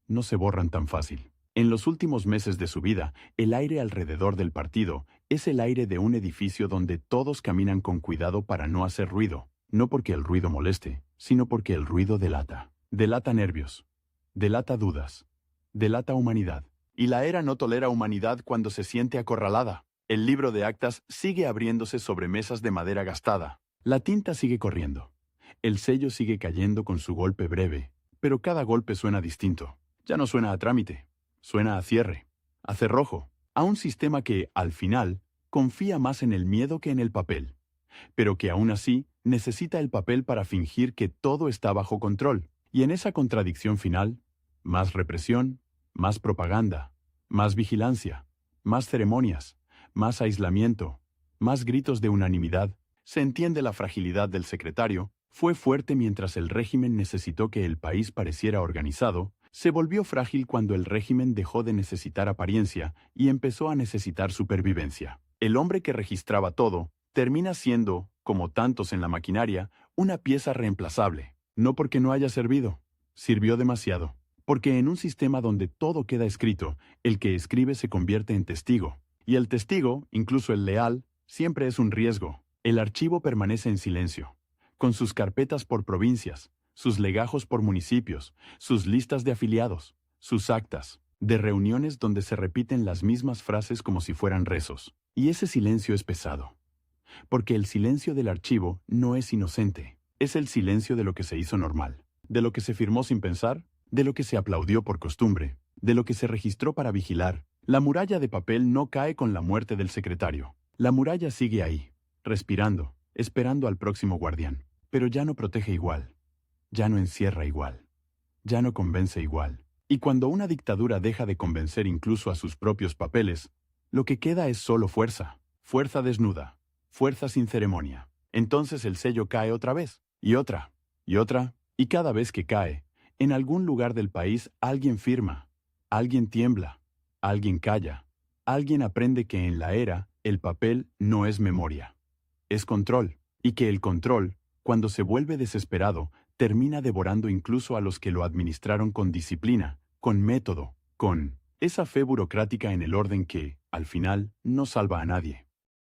No se borran tan fácil. En los últimos meses de su vida, el aire alrededor del partido es el aire de un edificio donde todos caminan con cuidado para no hacer ruido, no porque el ruido moleste, sino porque el ruido delata. Delata nervios. Delata dudas. Delata humanidad. Y la era no tolera humanidad cuando se siente acorralada. El libro de actas sigue abriéndose sobre mesas de madera gastada. La tinta sigue corriendo. El sello sigue cayendo con su golpe breve, pero cada golpe suena distinto. Ya no suena a trámite, suena a cierre, a cerrojo, a un sistema que, al final, confía más en el miedo que en el papel, pero que aún así necesita el papel para fingir que todo está bajo control. Y en esa contradicción final, más represión, más propaganda, más vigilancia, más ceremonias, más aislamiento, más gritos de unanimidad, se entiende la fragilidad del secretario. Fue fuerte mientras el régimen necesitó que el país pareciera organizado, se volvió frágil cuando el régimen dejó de necesitar apariencia y empezó a necesitar supervivencia. El hombre que registraba todo termina siendo, como tantos en la maquinaria, una pieza reemplazable. No porque no haya servido, sirvió demasiado. Porque en un sistema donde todo queda escrito, el que escribe se convierte en testigo. Y el testigo, incluso el leal, siempre es un riesgo. El archivo permanece en silencio, con sus carpetas por provincias, sus legajos por municipios, sus listas de afiliados, sus actas, de reuniones donde se repiten las mismas frases como si fueran rezos. Y ese silencio es pesado. Porque el silencio del archivo no es inocente, es el silencio de lo que se hizo normal, de lo que se firmó sin pensar, de lo que se aplaudió por costumbre, de lo que se registró para vigilar. La muralla de papel no cae con la muerte del secretario. La muralla sigue ahí, respirando, esperando al próximo guardián. Pero ya no protege igual, ya no encierra igual, ya no convence igual. Y cuando una dictadura deja de convencer incluso a sus propios papeles, lo que queda es solo fuerza, fuerza desnuda, fuerza sin ceremonia. Entonces el sello cae otra vez, y otra, y cada vez que cae, en algún lugar del país alguien firma, alguien tiembla, alguien calla, alguien aprende que en la era el papel no es memoria, es control, y que el control, cuando se vuelve desesperado, termina devorando incluso a los que lo administraron con disciplina, con método, con esa fe burocrática en el orden que, al final, no salva a nadie.